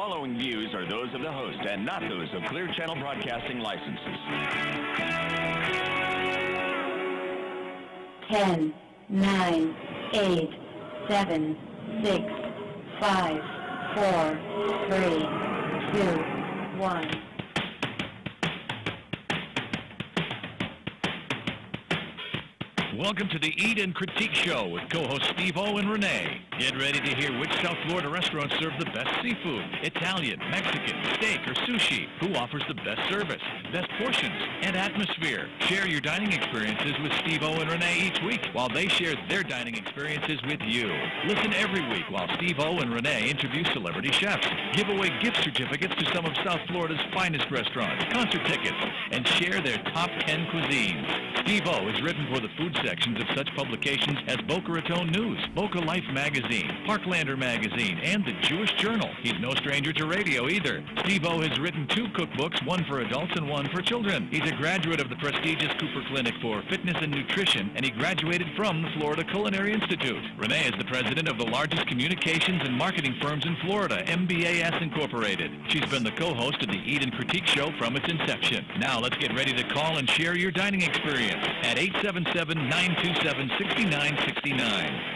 following views are those of the host and not those of Clear Channel Broadcasting licenses. 10, 9, 8, 7, 6, 5, 4, 3, 2, 1. Welcome to the Eat and Critique Show with co-hosts Steve-O and Renee. Get ready to hear which South Florida restaurants serve the best seafood, Italian, Mexican, steak, or sushi, who offers the best service, best portions, and atmosphere. Share your dining experiences with Steve-O and Renee each week while they share their dining experiences with you. Listen every week while Steve-O and Renee interview celebrity chefs, give away gift certificates to some of South Florida's finest restaurants, concert tickets, and share their top 10 cuisines. Steve-O is written for the food sections of such publications as Boca Raton News, Boca Life Magazine, Parklander Magazine, and the Jewish Journal. He's no stranger to radio either. Steve-O has written 2 cookbooks, one for adults and one for children. He's a graduate of the prestigious Cooper Clinic for Fitness and Nutrition, and he graduated from the Florida Culinary Institute. Renee is the president of the largest communications and marketing firms in Florida, MBAS Incorporated. She's been the co-host of the Eat and Critique Show from its inception. Now let's get ready to call and share your dining experience at 877-927-6969.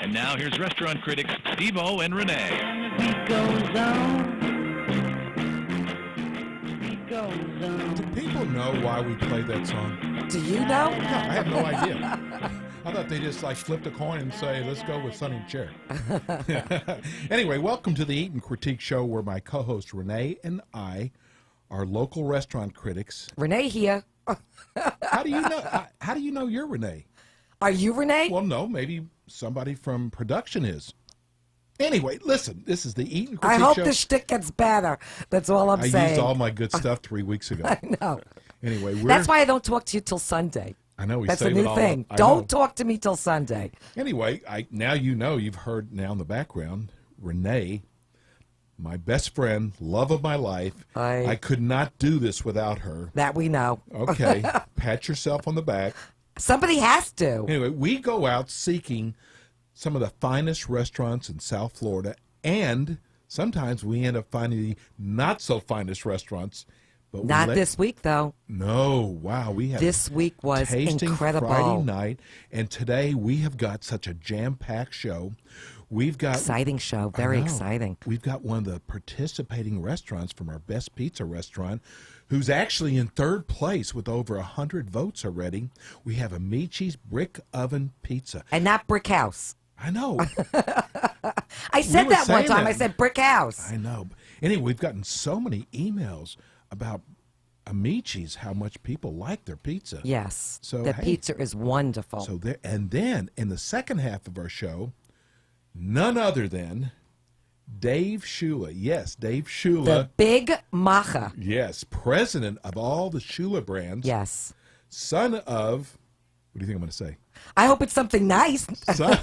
And now here's restaurant critics Steve-O and Renee. Beat goes on. Beat goes on. Do people know why we play that song? Do you know? No, I have no idea. I thought they just flipped a coin and say, let's go with Sonny and Cher. Anyway, welcome to the Eat and Critique Show where my co-host Renee and I are local restaurant critics. Renee here. How do you know? How do you know you're Renee? Are you Renee? Well, no, maybe somebody from production is. Anyway, listen, this is the Eat and I Critique hope Show. the shtick gets better. That's all I'm I saying. used all my good stuff 3 weeks ago. I know. Anyway, That's why I don't talk to you till Sunday. I know we That's a save it new all thing. up. I Don't know. talk to me till Sunday. Anyway, now you know, you've heard now in the background, Renee, my best friend, love of my life. I could not do this without her. That we know. Okay, pat yourself on the back. Somebody has to. Anyway, we go out seeking some of the finest restaurants in South Florida, and sometimes we end up finding the not so finest restaurants. But Not this week, though. No, wow, we had This week was tasting incredible. Friday night, and today we have got such a jam-packed show. We've got Exciting show. Very exciting. We've got one of the participating restaurants from our Best Pizza restaurant, who's actually in 3rd place with over 100 votes already. We have Amici's Brick Oven Pizza. And not Brick House. I know. I said were that one saying time. that. I said Brick House. I know. Anyway, we've gotten so many emails about Amici's, how much people like their pizza. Yes. So, the hey. pizza is wonderful. So there, and then in the second half of our show, none other than Dave Shula. Yes, Dave Shula. the Big Macha. Yes, president of all the Shula brands. Yes. Son of, what do you think I'm going to say? I hope it's something nice. Son of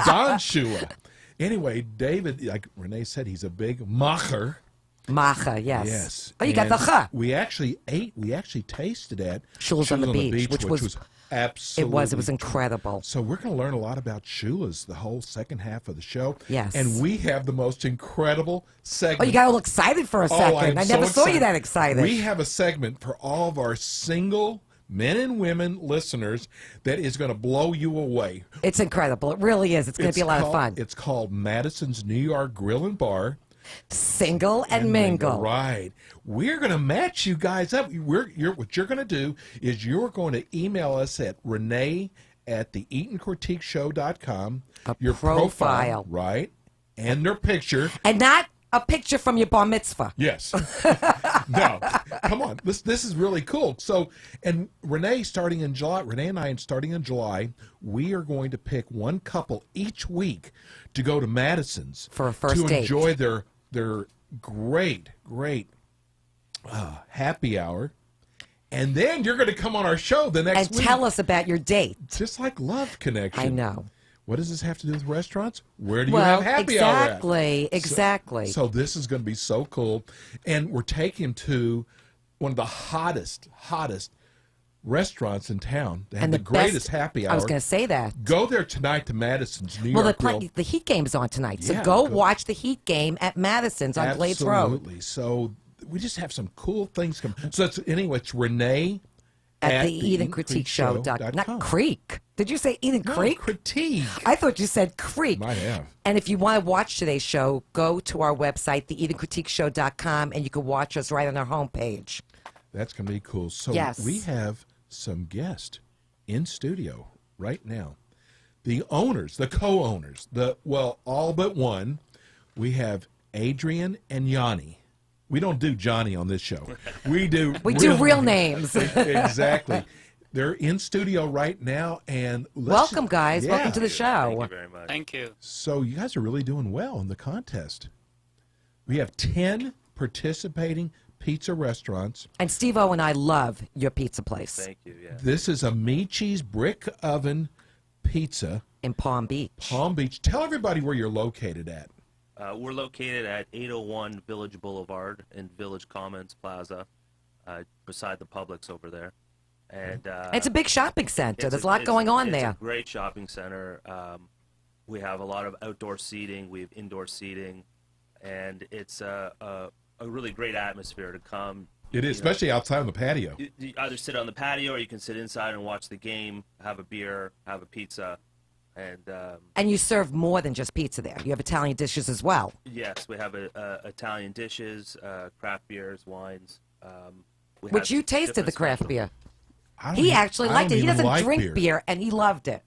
Don Shula. Anyway, David, like Renee said, he's a big macher. Macha, yes. Yes. Oh, you got And the cha. We actually tasted at Shula's on the Beach, which was absolutely. It was incredible. So we're going to learn a lot about Shula's the whole second half of the show. Yes. And we have the most incredible segment. Oh, you got all excited for a second. I never saw you that excited. We have a segment for all of our single men and women listeners that is going to blow you away. It's incredible. It really is. It's going to be a lot of fun. It's called Madison's New York Grill and Bar. Single and mingle. Right. We're going to match you guys up. What you're going to do is you're going to email us at Renee at theeatandcritiqueshow.com. Your profile. Right. And their picture. And not a picture from your bar mitzvah. Yes. No. Come on. This is really cool. So, and Renee and I starting in July, we are going to pick one couple each week to go to Madison's For a first date. to enjoy their great happy hour. And then you're going to come on our show the next And week. tell us about your date. Just like Love Connection. I know. What does this have to do with restaurants? Where do you have happy hour at? Exactly. So this is going to be so cool. And we're taking him to one of the hottest restaurants in town. They have And the the greatest best- happy hour. I was going to say that. Go there tonight to Madison's New Well, York Grill. the Heat game's on tonight, so Yeah, go go. watch the Heat game at Madison's on Glades Road. Absolutely. So we just have some cool things coming. So it's Renee At the Eat and Critique Show. Not Creek. Did you say Eat and No, Creek? critique. I thought you said Creek. Might have. And if you want to watch today's show, go to our website, theeatandcritiqueshow.com, and you can watch us right on our homepage. That's going to be cool. So Yes. we have some guests in studio right now. The owners, the co-owners, all but one. We have Adrian and Yanni. We don't do Johnny on this show. We do real names. Exactly. They're in studio right now, and Welcome, guys. Yeah. Welcome to the show. Thank you very much. Thank you. So you guys are really doing well in the contest. We have 10 participating pizza restaurants. And Steve-O and I love your pizza place Thank you. Yeah. This is Amici's Brick Oven Pizza, in Palm Beach. Palm Beach. Tell everybody where you're located at. We're located at 801 Village Boulevard in Village Commons Plaza, beside the Publix over there. And It's a big shopping center. There's a lot it's- going on it's there. a great shopping center. We have a lot of outdoor seating. We have indoor seating, and it's a really great atmosphere to come. It is, especially outside on the patio. You either sit on the patio or you can sit inside and watch the game, have a beer, have a pizza, and And you serve more than just pizza there. You have Italian dishes as well. yes, we have Italian dishes, craft beers, wines. We Which have you tasted the different craft specials. beer. I don't He even- actually I liked don't it. He even doesn't like drink beer, and he loved it.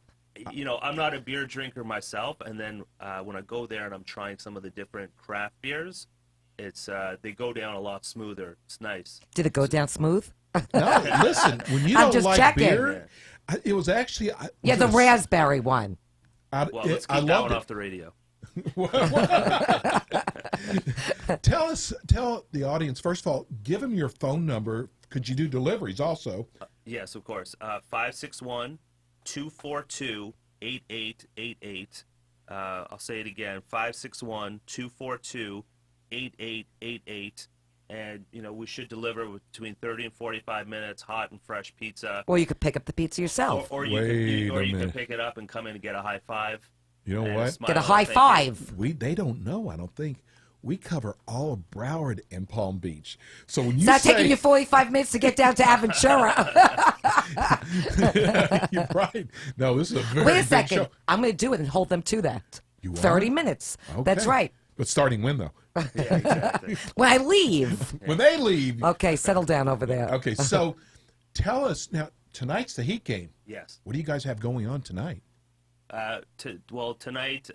You know, I'm not a beer drinker myself, and then when I go there and I'm trying some of the different craft beers, it's they go down a lot smoother. It's nice. Did it go down smooth? No, listen, when you I'm don't just like checking. beer, it was actually... Yeah, the raspberry one. Well, let's keep that one off the radio. Tell the audience, first of all, give them your phone number. Could you do deliveries also? Yes, of course. 561-242-8888. I'll say it again, 561-242-8888. And, you know, we should deliver between 30 and 45 minutes, hot and fresh pizza. Or you could pick up the pizza yourself. Or Wait you a can minute. pick it up and come in and get a high five. You know and what? smile Get a and high thank you. five. They don't know, I don't think. We cover all of Broward and Palm Beach. So when you It's not say... taking you 45 minutes to get down to Aventura. You're right. No, this is a very Wait a big second. show. I'm going to do it and hold them to that. You are? 30 minutes. That's Okay. right. But starting when, though? Yeah, exactly. When I leave. When they leave. Okay, settle down over there. Okay, so tell us now, tonight's the Heat game. Yes. What do you guys have going on tonight? Tonight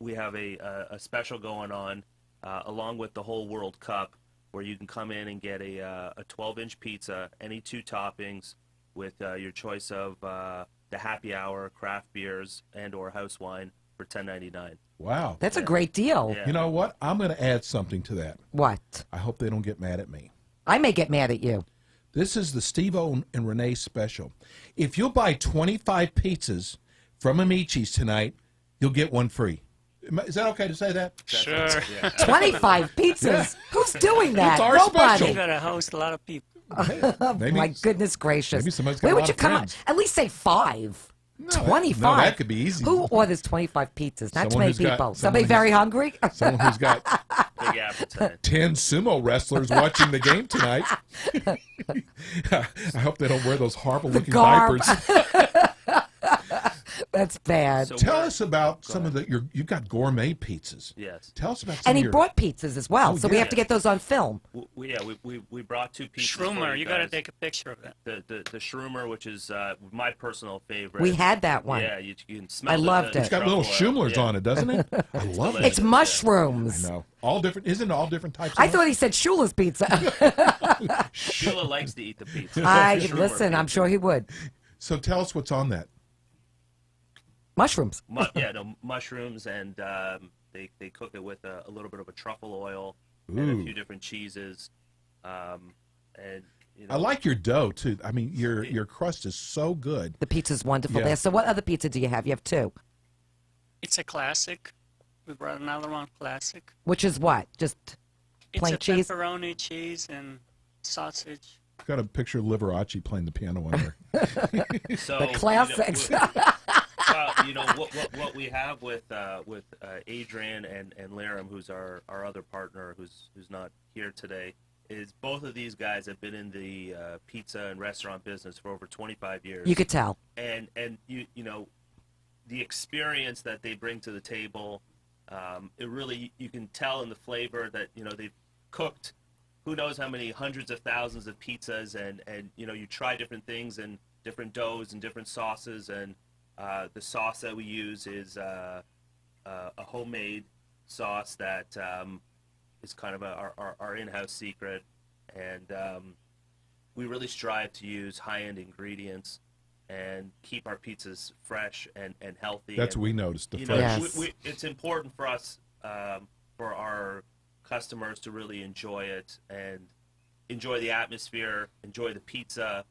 we have a special going on along with the whole World Cup, where you can come in and get a 12-inch pizza, any two toppings, with your choice of the happy hour, craft beers, and/or house wine for $10.99. Wow. That's a great deal. Yeah. You know what? I'm going to add something to that. What? I hope they don't get mad at me. I may get mad at you. This is the Steve-O and Renee special. If you'll buy 25 pizzas from Amici's tonight, you'll get one free. Is that okay to say that? Sure. 25 pizzas. Who's doing that? It's our Nobody. special. You gotta host a lot of people. Maybe, My goodness gracious. maybe somebody's got Where a would lot you of come friends. on? At least say 5. No, 25. No, that could be easy. Who orders 25 pizzas? Not too Someone many who's got- people. someone Somebody who's- very hungry? Someone who's got Big appetite. 10 sumo wrestlers watching the game tonight. I hope they don't wear those horrible looking garb. diapers. That's bad. So Tell we're- us about some of you've got gourmet pizzas. Yes. Tell us about some And of he your... brought pizzas as well, Oh, so we yeah. have to get those on film. We brought 2 pizzas. for Shroomer, you gotta guys. take a picture of that. The Shroomer, which is my personal favorite. We had that one. Yeah, you can smell. I loved it. It's got little truffle oil. Schumlers Yeah. on it, doesn't it? I love it. It's mushrooms. No, all different. Isn't it all different types? Of I thought he said Shula's pizza. Sheila likes to eat the pizza. Shroomer Listen, I'm pizza. sure he would. So tell us what's on that. Mushrooms. Mushrooms, and they cook it with a little bit of a truffle oil and a Ooh. few different cheeses. And you know, I like your dough too. I mean, your crust is so good. The pizza's wonderful Yeah. there. So what other pizza do you have? You have 2. It's a classic. We brought another one, classic. Which is what? Just It's plain a cheese? pepperoni, cheese, and sausage. got a picture of Liberace playing the piano on there. So, The classics. What we have with Adrian and Laram, who's our other partner, who's not here today, is both of these guys have been in the pizza and restaurant business for over 25 years. You could tell. And you know, the experience that they bring to the table, it really, you can tell in the flavor that, you know, they've cooked who knows how many hundreds of thousands of pizzas, and you know, you try different things and different doughs and different sauces, and the sauce that we use is a homemade sauce that is kind of our in-house secret, and we really strive to use high-end ingredients and keep our pizzas fresh and healthy. That's and, what we noticed. The you fresh. know, it's important for us, for our customers to really enjoy it and enjoy the atmosphere, enjoy the pizza.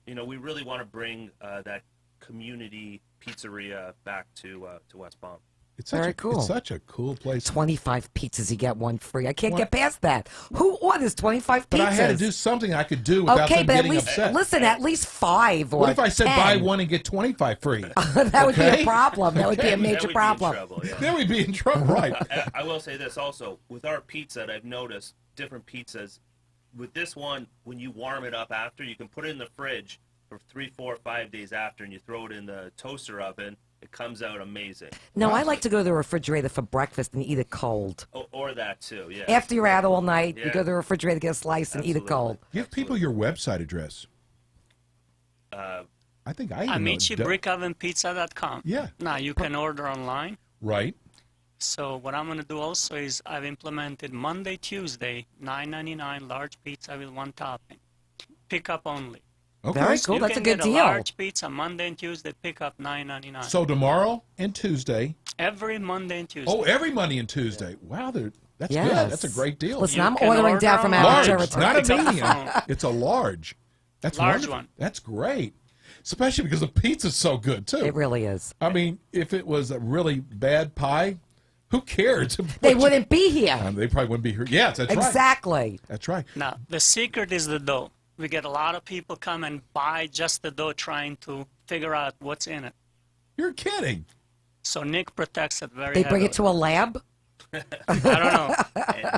You know, we really want to bring that community pizzeria back to West Palm. It's Very cool. It's such a cool place. 25 pizzas, you get one free. I can't What? get past that. Who orders 25 pizzas? But I had to do something I could do without Okay, them but at getting least upset. listen, at least 5 or What if I said 10? buy one and get 25 free? That would be Okay? a problem. That would be a Then major we'd problem. Be in trouble, yeah. Then we'd be in trouble, right? I will say this also, with our pizza, I've noticed different pizzas. With this one, when you warm it up after, you can put it in the fridge for 3, 4, 5 days after, and you throw it in the toaster oven. It comes out amazing. No, I like to go to the refrigerator for breakfast and eat it cold. Or that too, yeah. After you're out all night, you Yeah. go to the refrigerator, get a slice, and eat it Absolutely. cold. Give people your website address. I think I even know it. AmiciBrickOvenPizza.com. Yeah. Now you can order online. Right. So what I'm going to do also is I've implemented Monday, Tuesday, $9.99 large pizza with 1 topping. Pick up only. Okay. Very So cool. you That's a can good get deal. a large pizza Monday and Tuesday. Pick up $9.99. So tomorrow and Tuesday. Every Monday and Tuesday. Oh, every Monday and Tuesday. Wow, that's Yes. good. That's a great deal. Listen, You I'm can ordering order down from online. out of Large, territory. not a Pick up the medium. phone. It's a large. That's Large wonderful. one. That's great. Especially because the pizza's so good too. It really is. I mean, if it was a really bad pie, who cares? They wouldn't be here. They probably wouldn't be here. Yes, that's right. Exactly. That's right. Now, the secret is the dough. We get a lot of people come and buy just the dough trying to figure out what's in it. You're kidding. So Nick protects it very They bring it heavily. to a lab. I don't know.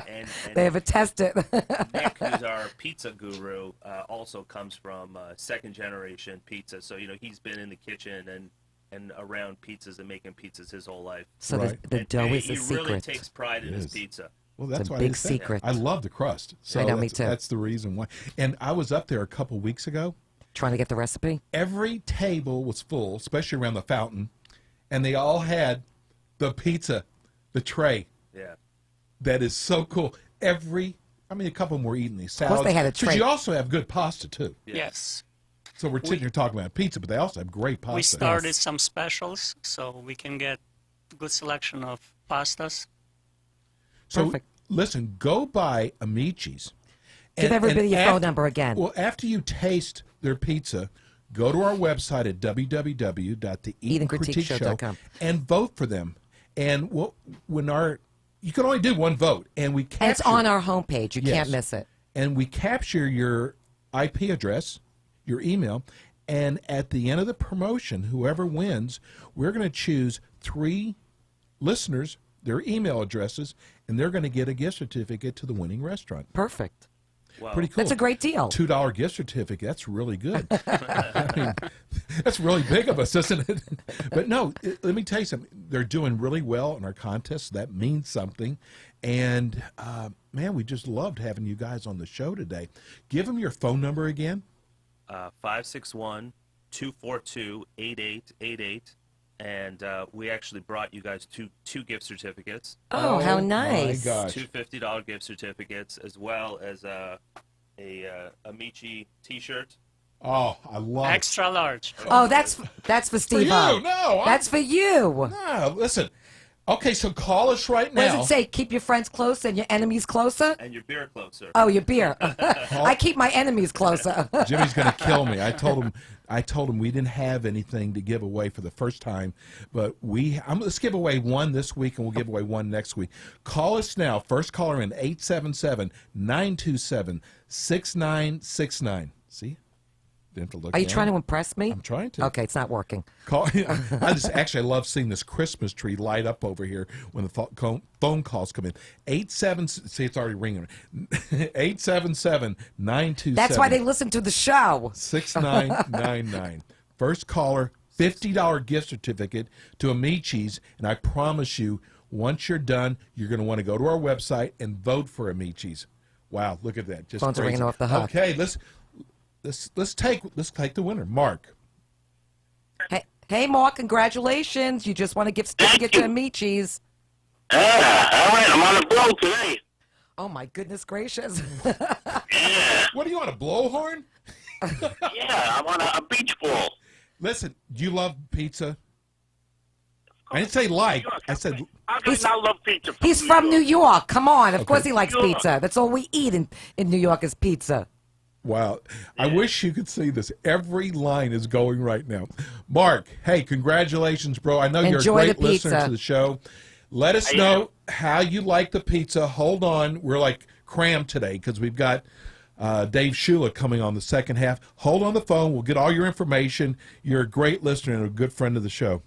And They have it tested. Nick, who's our pizza guru, also comes from second generation pizza. So, you know, he's been in the kitchen and around pizzas and making pizzas his whole life. So Right. the dough And is the he really secret. takes pride in It his is. pizza. Well, that's a why big I say- secret. I love the crust. So I know, me that's, too. That's the reason why. And I was up there a couple weeks ago. Trying to get the recipe. Every table was full, especially around the fountain, and they all had the pizza, the tray. Yeah. That is so cool. A couple more eating these salads. course they had a tray. Because you also have good pasta, too. Yes. So we're sitting here talking about pizza, but they also have great pasta. We started some specials so we can get a good selection of pastas. So Perfect. listen, go buy Amici's. Give everybody your phone number again. Well, after you taste their pizza, go to our website at www.theeatandcritiqueshow.com and vote for them. And you can only do one vote, and we capture. And it's on our homepage. You Yes. can't miss it. And we capture your IP address, your email, and at the end of the promotion, whoever wins, we're going to choose 3 listeners, their email addresses, and they're going to get a gift certificate to the winning restaurant. Perfect. Wow. Pretty cool. That's a great deal. $2 gift certificate. That's really good. I mean, that's really big of us, isn't it? But no, let me tell you something. They're doing really well in our contest. That means something. And, man, we just loved having you guys on the show today. Give them your phone number again. 561-242-8888. And we actually brought you guys two gift certificates. Oh, how nice. My gosh. 2 $50 gift certificates, as well as a Amici T-shirt. Oh, I love it. Extra large. Oh, that's for Steve. you. No, That's for you. No, listen. Okay, so call us right What now. does it say? Keep your friends close and your enemies closer? And your beer closer. Oh, your beer. I keep my enemies closer. Jimmy's going to kill me. I told him we didn't have anything to give away for the first time, but let's give away one this week, and we'll give away one next week. Call us now. First caller in 877-927-6969. See? Didn't have to look Are you down. trying to impress me? I'm trying to. Okay, it's not working. I love seeing this Christmas tree light up over here when the phone calls come in. 87. See, it's already ringing. 877-927. That's why they listen to the show. 6999. First caller, $50 gift certificate to Amici's, and I promise you, once you're done, you're going to want to go to our website and vote for Amici's. Wow, look at that! Just Phone's crazy. ringing off the hook. Okay, let's take the winner, Mark. Hey, Mark, congratulations. You just won a gift certificate to Amici's. All right, I'm on a blow today. Oh, my goodness gracious. What do you want, a blowhorn? Yeah, I'm on a beach ball. Listen, do you love pizza? I didn't say like. I said How can I love pizza? He's from New York. Come on. Of course he likes New York. pizza. That's all we eat in New York is pizza. wow. I wish you could see this. Every line is going right now. Mark, hey, congratulations, bro. I know you're a Enjoy great the listener pizza. to the show. Let us know how you like the pizza. Hold on. We're like crammed today because we've got Dave Shula coming on the second half. Hold on the phone. We'll get all your information. You're a great listener and a good friend of the show.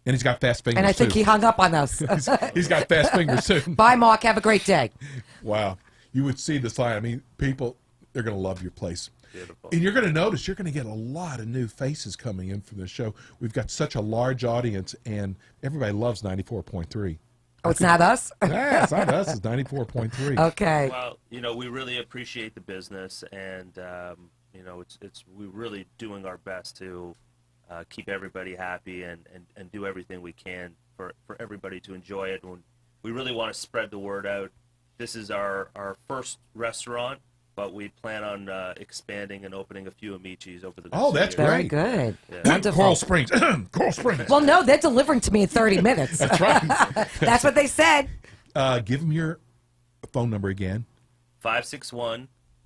And he's got fast fingers, And I think too. he hung up on us. He's got fast fingers, too. Bye, Mark. Have a great day. Wow. You would see this line. I mean, people, they're going to love your place. Beautiful. And you're going to notice you're going to get a lot of new faces coming in for this show. We've got such a large audience, and everybody loves 94.3. Oh, it's not us? Yeah, it's not us. It's 94.3. Okay. Well, we really appreciate the business, and it's we're really doing our best to keep everybody happy and do everything we can for everybody to enjoy it. And we really want to spread the word out. This is our first restaurant, but we plan on expanding and opening a few Amici's over the next Oh, that's few years. Very great. good. Wonderful. Coral Springs. Coral Springs. Well, no, they're delivering to me in 30 minutes. That's right. That's what they said. Give them your phone number again.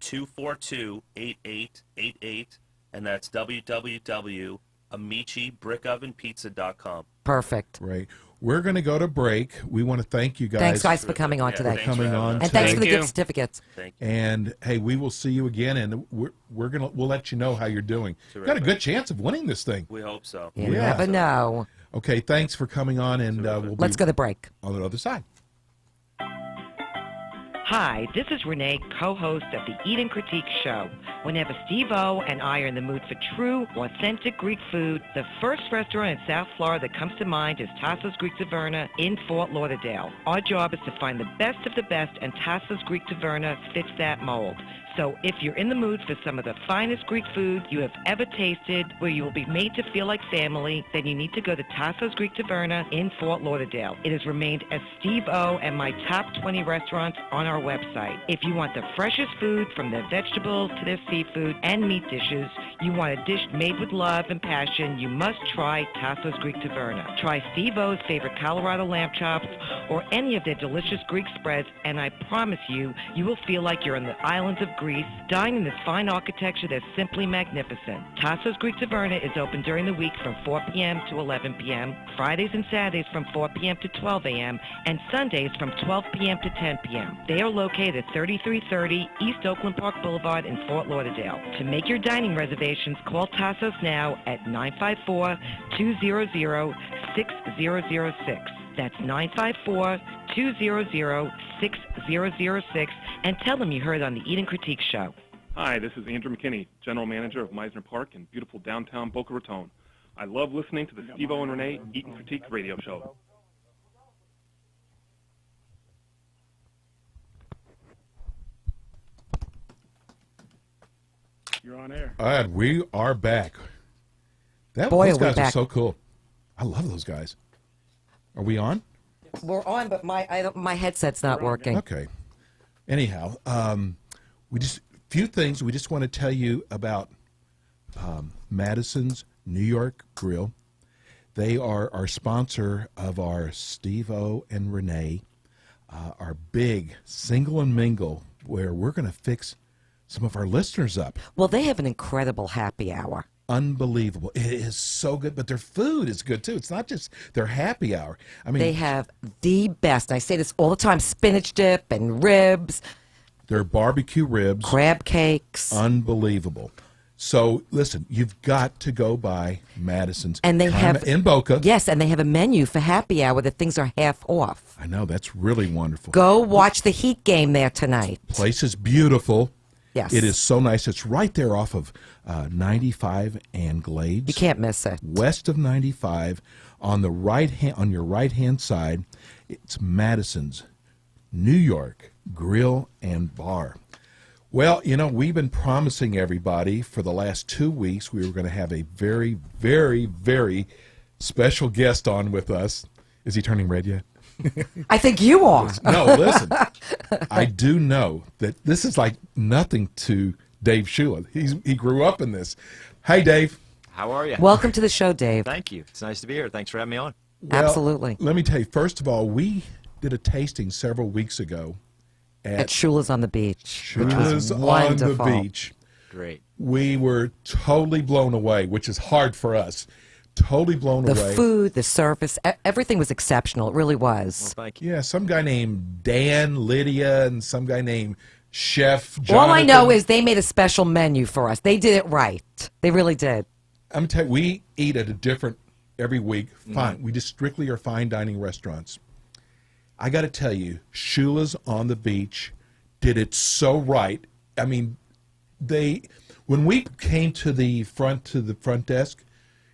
561-242-8888, and that's www.AmiciBrickOvenPizza.com. Perfect. Right. We're going to go to break. We want to thank you guys. Thanks, guys, for coming on Yeah, today. thanks for coming having on us. And thanks for the Thank you. gift certificates. Thank you. And hey, we will see you again, and we'll let you know how you're doing. Terrific. Got a good chance of winning this thing. We hope so. You Yeah. never know. Okay, thanks for coming on, and we'll Let's be go to break. on the other side. Hi, this is Renee, co-host of the Eat and Critique Show. Whenever Steve-O and I are in the mood for true, authentic Greek food, the first restaurant in South Florida that comes to mind is Tasso's Greek Taverna in Fort Lauderdale. Our job is to find the best of the best, and Tasso's Greek Taverna fits that mold. So if you're in the mood for some of the finest Greek food you have ever tasted, where you will be made to feel like family, then you need to go to Tasso's Greek Taverna in Fort Lauderdale. It has remained as Steve-O and my top 20 restaurants on our website. If you want the freshest food, from their vegetables to their seafood and meat dishes, you want a dish made with love and passion, you must try Tasso's Greek Taverna. Try Steve-O's favorite Colorado lamb chops or any of their delicious Greek spreads, and I promise you, you will feel like you're in the islands of Greece, dine in this fine architecture that's simply magnificent. Tasso's Greek Taverna is open during the week from 4 p.m. to 11 p.m., Fridays and Saturdays from 4 p.m. to 12 a.m., and Sundays from 12 p.m. to 10 p.m. They are located at 3330 East Oakland Park Boulevard in Fort Lauderdale. To make your dining reservations, call Tasso's now at 954-200-6006. That's 954-200-6006, and tell them you heard on the Eat and Critique Show. Hi, this is Andrew McKinney, General Manager of Meisner Park in beautiful downtown Boca Raton. I love listening to the Steve-O and Renee Eat and Critique radio show. You're on air. And we are back. Boy, those are we guys are back. so cool. I love those guys. Are we on? We're on, but my headset's not working. Okay. Anyhow, we just few things we just want to tell you about Madison's New York Grill. They are our sponsor of our Steve-O and Renee, our big single and mingle, where we're going to fix some of our listeners up. Well, they have an incredible happy hour. Unbelievable. It is so good, but their food is good too. It's not just their happy hour. I mean, They have the best. I say this all the time: spinach dip and ribs. Their barbecue ribs, crab cakes. unbelievable. So listen, you've got to go by Madison's. And they have in Boca. Yes, and they have a menu for happy hour that things are half off. I know, that's really wonderful. Go watch the Heat game there tonight. Place is beautiful. Yes. It is so nice. It's right there off of 95 and Glades. You can't miss it. West of 95, on the on your right hand side, it's Madison's New York Grill and Bar. Well, you know, we've been promising everybody for the last 2 weeks we were going to have a very, very, very special guest on with us. Is he turning red yet? I think you are. No, listen. I do know that this is like nothing to Dave Shula. He grew up in this. Hey, Dave. How are you? Welcome to the show, Dave. Thank you. It's nice to be here. Thanks for having me on. Well, Absolutely. Let me tell you, first of all, we did a tasting several weeks ago At Shula's on the Beach. Which Shula's was on the wonderful. Beach. Great. We were totally blown away, which is hard for us. Totally blown The away. food, the service, everything was exceptional. It really was. Well, thank you. Yeah, some guy named Dan, Lydia, and some guy named Chef Jonathan. All I know is they made a special menu for us. They did it right. They really did. I'm going to tell you, we eat at a different every week. Fine. We just strictly are fine dining restaurants. I got to tell you, Shula's on the Beach did it so right. I mean, when we came to the front desk,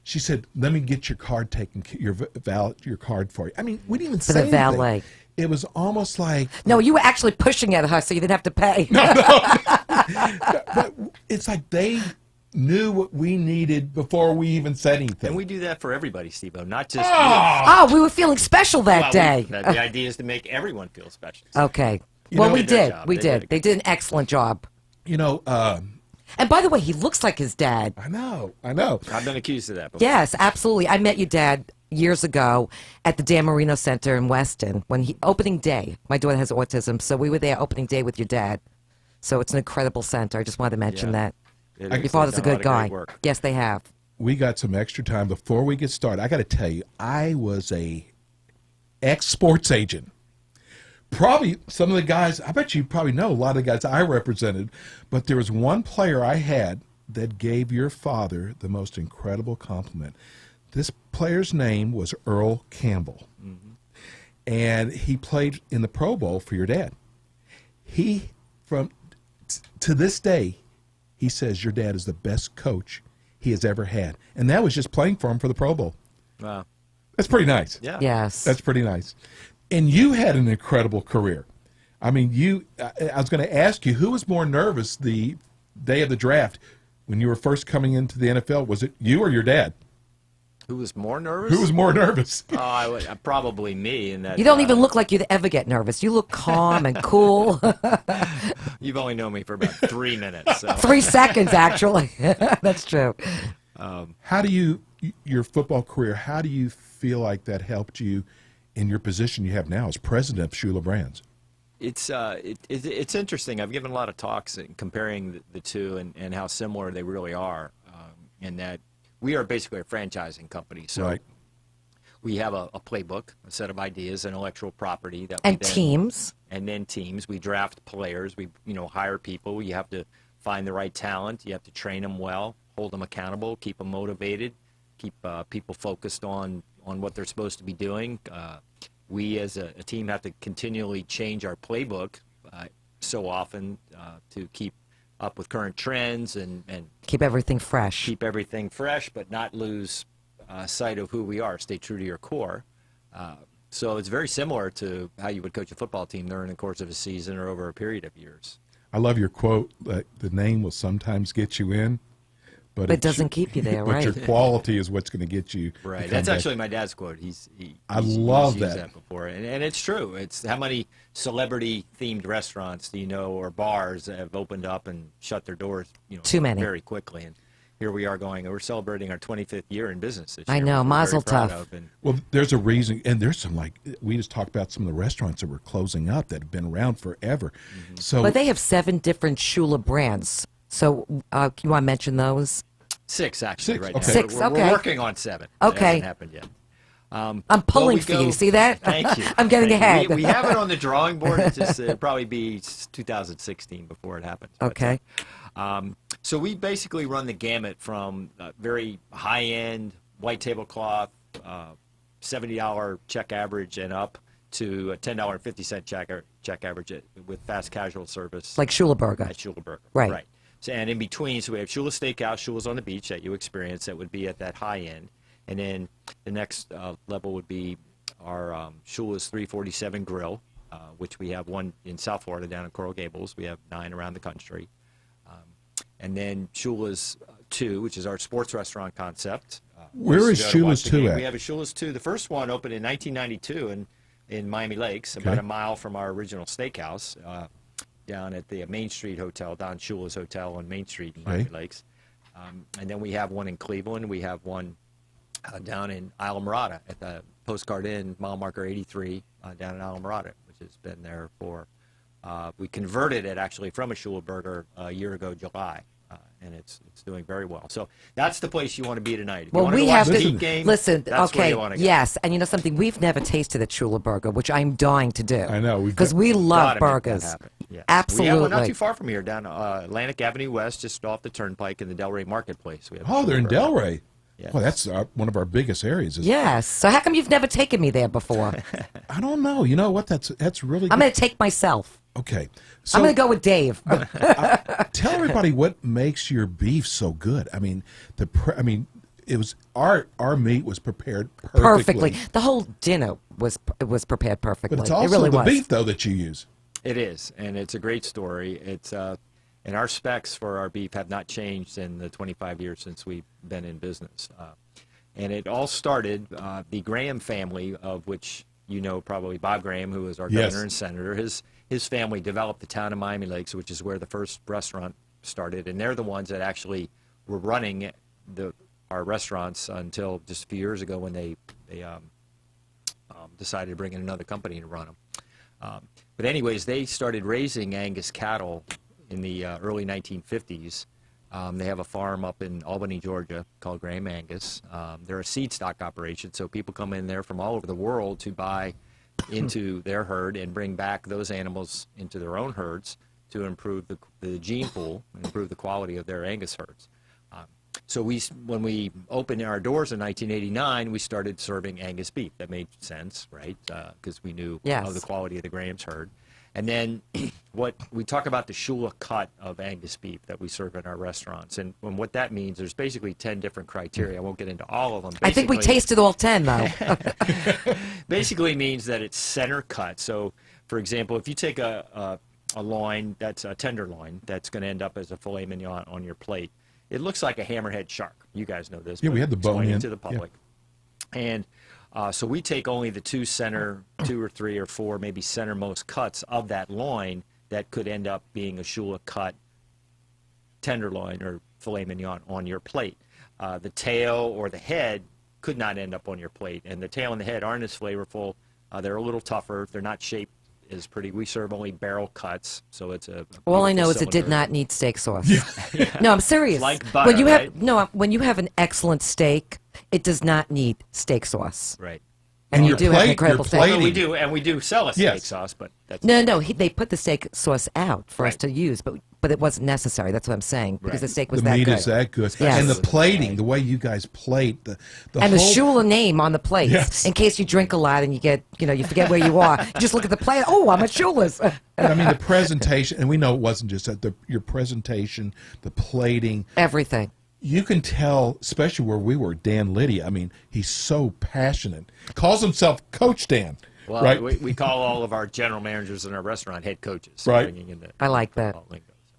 she said, "Let me get your card taken, your card for you." I mean, we didn't even For say the valet. anything. It was almost like No, you were actually pushing at her so you didn't have to pay. but it's like they knew what we needed before we even said anything. And we do that for everybody, Steve-O, not just Oh, we were feeling special that day. The idea is to make everyone feel special. Okay. You Well, know, we they did a did. job. We They did. did. They did an excellent job. You know, And by the way, he looks like his dad. I know. I've been accused of that before. Yes, absolutely. I met your dad years ago at the Dan Marino Center in Weston opening day. My daughter has autism, so we were there opening day with your dad. So it's an incredible center. I just wanted to mention Yeah. that. It Your is. father's a They've done good lot of guy. great work. Yes, they have. we got some extra time before we get started. I got to tell you, I was a ex-sports agent. Probably some of the guys, I bet you probably know a lot of the guys I represented, but there was one player I had that gave your father the most incredible compliment. This player's name was Earl Campbell, and he played in the Pro Bowl for your dad. To this day, he says your dad is the best coach he has ever had, and that was just playing for him for the Pro Bowl. Wow. That's pretty nice. Yeah. Yes. That's pretty nice. And you had an incredible career. I mean, I was going to ask you, who was more nervous the day of the draft when you were first coming into the NFL? Was it you or your dad? Who was more nervous? Who was more nervous? Oh, probably me. In that You don't even look like you'd ever get nervous. You look calm and cool. You've only known me for about 3 minutes. So. 3 seconds, actually. That's true. How do your football career, how do you feel like that helped you in your position you have now as president of Shula Brands? It's interesting. I've given a lot of talks comparing the two and how similar they really are, in that we are basically a franchising company. So Right. we have a playbook, a set of ideas, intellectual property that And we then, teams. and then teams. We draft players. We hire people. You have to find the right talent. You have to train them well, hold them accountable, keep them motivated, keep people focused on what they're supposed to be doing. We as a team have to continually change our playbook so often to keep up with current trends and Keep everything fresh. keep everything fresh, but not lose sight of who we are. Stay true to your core. So it's very similar to how you would coach a football team during the course of a season or over a period of years. I love your quote, that the name will sometimes get you in, but It doesn't keep you there, but right? your quality is what's going to get you. to Right. come That's back. actually my dad's quote. I love he's used that. before, and it's true. It's how many celebrity-themed restaurants do you know, or bars that have opened up and shut their doors? Too many. Very quickly, and here we are going. We're celebrating our 25th year in business this I year. know, which we're Mazel very proud tov. of, and Well, there's a reason, and there's some, like, we just talked about some of the restaurants that were closing up that have been around forever. So But they have 7 different Shula brands. So you want to mention those? 6 actually 6, right okay. now. 6, We're okay. working on 7. It Okay. hasn't happened yet. I'm pulling for you. See that? Thank you. I'm getting Thank you. ahead. We have it on the drawing board. It's just it'll probably be 2016 before it happens. Okay. So we basically run the gamut from very high-end white tablecloth, $70 check average and up, to a $10.50 check average with fast casual service. Like Schulerberger. At Schulerberger. Right. Right. So, and in between, so we have Shula Steakhouse, Shula's on the beach that you experience that would be at that high end. And then the next level would be our Shula's 347 Grill, which we have one in South Florida down in Coral Gables. We have 9 around the country. And then Shula's 2, which is our sports restaurant concept. Where is Shula's 2 at? We have a Shula's 2. The first one opened in 1992 in Miami Lakes, about a mile from our original steakhouse, down at the Main Street Hotel, Don Shula's Hotel on Main Street in Miami Lakes. And then we have one in Cleveland. We have one down in Islamorada at the Postcard Inn, mile marker 83, down in Islamorada, which has been there for, we converted it actually from a Schulerberger a year ago, July. And it's doing very well. So that's the place you want to be tonight. If you want to watch the Heat game, listen. that's where Okay, you want to go. yes, and you know something, we've never tasted at Schulerberger, which I'm dying to do. I know, because we love Gotta make that burgers. happen. Yes. Absolutely. We have one not too far from here, down Atlantic Avenue West, just off the Turnpike in the Delray Marketplace. We have Oh, they're in Schulerberger. Delray. Yes. Well, that's one of our biggest areas. Yes. So how come you've never taken me there before? I don't know. You know what? That's really good. I'm going to take myself. Okay. So I'm going to go with Dave. tell everybody what makes your beef so good. I mean, it was our meat was prepared perfectly. The whole dinner was prepared perfectly. But it's also it really the was. beef though that you use. It is, and it's a great story. It's and our specs for our beef have not changed in the 25 years since we've been in business. And it all started, the Graham family, of which you know probably Bob Graham, who was our governor and senator. His family developed the town of Miami Lakes, which is where the first restaurant started, and they're the ones that actually were running our restaurants until just a few years ago when they decided to bring in another company to run them. But anyways, they started raising Angus cattle in the early 1950s. They have a farm up in Albany, Georgia, called Graham Angus. They're a seed stock operation, so people come in there from all over the world to buy into their herd and bring back those animals into their own herds to improve the gene pool and improve the quality of their Angus herds. So when we opened our doors in 1989, we started serving Angus beef. That made sense, right? Because we knew of the quality of the Graham's herd. And then what we talk about the Shula cut of Angus beef that we serve in our restaurants. And what that means, there's basically 10 different criteria. I won't get into all of them. I think we tasted all 10, though. Basically means that it's center cut. So, for example, if you take a loin that's a tenderloin that's going to end up as a filet mignon on your plate, it looks like a hammerhead shark. You guys know this. Yeah, we had the bone in. To the public. Yeah. And so we take only the two or three or four, maybe centermost cuts of that loin that could end up being a Shula cut tenderloin or filet mignon on your plate. The tail or the head could not end up on your plate, and the tail and the head aren't as flavorful. They're a little tougher. They're not shaped as pretty. We serve only barrel cuts, so it's a all I know is cylinder. it did not need steak sauce. No, I'm serious. Like butter, when you have an excellent steak, it does not need steak sauce. Right. And you do have an incredible steak. Well, we do sell a steak sauce, but that's they put the steak sauce out for us to use, but it wasn't necessary. That's what I'm saying, because the steak was the that meat good. is that good, Yes. and the plating, the way you guys plate the and whole, the Shula name on the plates, Yes. in case you drink a lot and you forget where you are. You just look at the plate. Oh, I'm at Shula's. And I mean the presentation, and we know it wasn't just that. Your presentation, the plating, everything. You can tell, especially where we were, Dan Liddy. I mean, he's so passionate. Calls himself Coach Dan. Well, right? we call all of our general managers in our restaurant head coaches. Right. Bringing in I like that.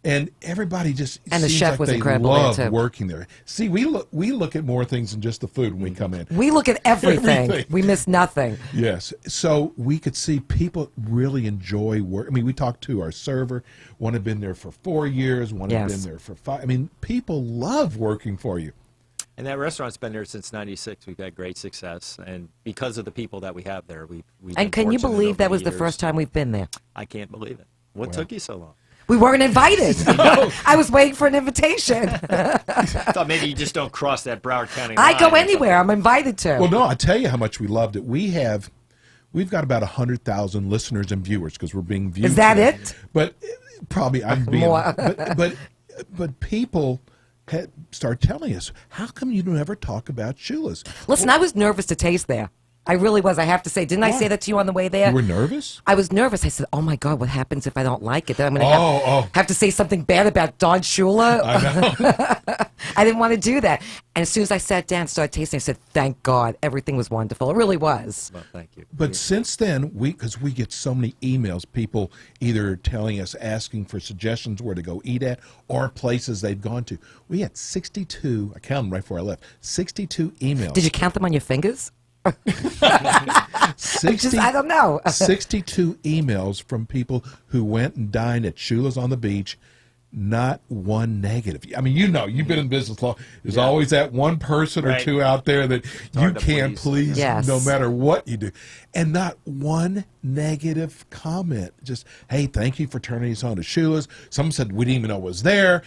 And everybody just and the seems chef like was they incredible love there too. working there. See, we look at more things than just the food when we come in. We look at everything. We miss nothing. Yes. So we could see people really enjoy work. I mean, we talked to our server. One had been there for 4 years. One had been there for 5. I mean, people love working for you. And that restaurant's been there since '96. We've had great success, and because of the people that we have there, we've And been can you fortunate believe over that was the years. first time we've been there? I can't believe it. What took you so long? We weren't invited. I was waiting for an invitation. I thought maybe you just don't cross that Broward County line. I go anywhere. I'm invited to. Well, no, I tell you how much we loved it. We've got about 100,000 listeners and viewers because we're being viewed. Is that today. it? But probably I'm being More. but people start telling us, how come you don't ever talk about Shula's? Listen, I was nervous to taste there. I really was. I have to say. Didn't I say that to you on the way there? You were nervous? I was nervous. I said, "Oh my God, what happens if I don't like it? Then I'm going to have to say something bad about Don Shula." I didn't want to do that. And as soon as I sat down and started tasting, I said, "Thank God, everything was wonderful. It really was." Well, thank you. But since then, because we get so many emails, people either telling us, asking for suggestions where to go eat at, or places they've gone to. We had 62. I counted them right before I left. 62 emails. Did you count them on your fingers? 60, I don't know. 62 emails from people who went and dined at Shula's on the beach. Not one negative. I mean, you've been in business long. There's always that one person or two out there that you can't please no matter what you do. And not one negative comment. Just, hey, thank you for turning us on to Shula's. Someone said we didn't even know it was there.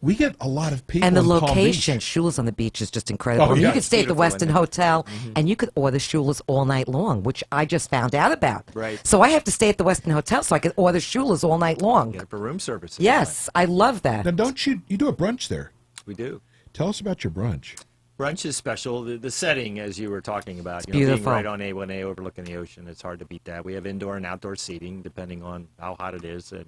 We get a lot of people. And the in Palm location, Beach. Shula's on the beach, is just incredible. Oh, yeah. You could stay at the Beautiful, Westin isn't it? Hotel, and you could order Shula's all night long, which I just found out about. Right. So I have to stay at the Westin Hotel so I can order Shula's all night long. Yeah, for room service. Yes, I love that. Now, don't you do a brunch there? We do. Tell us about your brunch. Brunch is special. The setting, as you were talking about, It's being beautiful. right on A1A overlooking the ocean, it's hard to beat that. We have indoor and outdoor seating depending on how hot it is and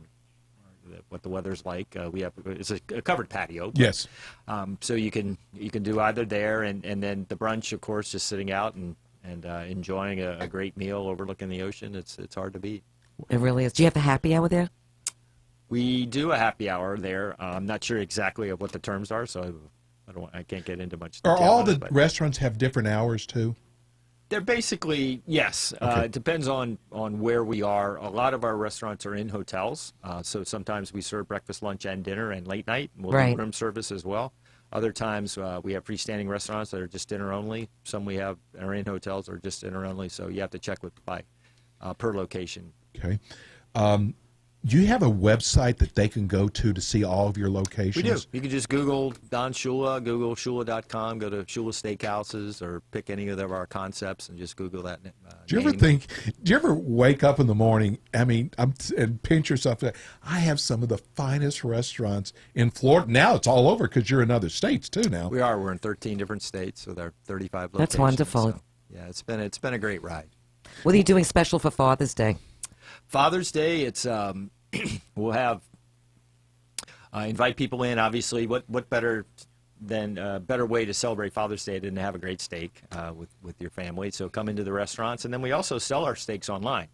what the weather's like. It's a covered patio. Yes. So you can do either there and then the brunch, of course, just sitting out and enjoying a great meal overlooking the ocean. It's hard to beat. It really is. Do you have a happy hour there? We do a happy hour there. I'm not sure exactly of what the terms are, so I can't get into much detail. Are all on the it, but restaurants have different hours too? they're basically, yes. Okay. It depends on where we are. A lot of our restaurants are in hotels, so sometimes we serve breakfast, lunch, and dinner, and late night. We'll Right. do room service as well. Other times we have freestanding restaurants that are just dinner only. Some we have are in hotels or just dinner only. So you have to check per location. Okay. Do you have a website that they can go to see all of your locations? We do. You can just Google Don Shula, Google Shula.com, go to Shula Steakhouses, or pick any of our concepts and just Google that. Do you ever wake up in the morning, and pinch yourself? I have some of the finest restaurants in Florida. Now it's all over because you're in other states too now. We are. We're in 13 different states with our 35 locations. That's wonderful. So, yeah, it's been a great ride. What are you doing special for Father's Day? Father's Day, it's we'll have invite people in. Obviously, what better than better way to celebrate Father's Day than to have a great steak with your family? So come into the restaurants, and then we also sell our steaks online.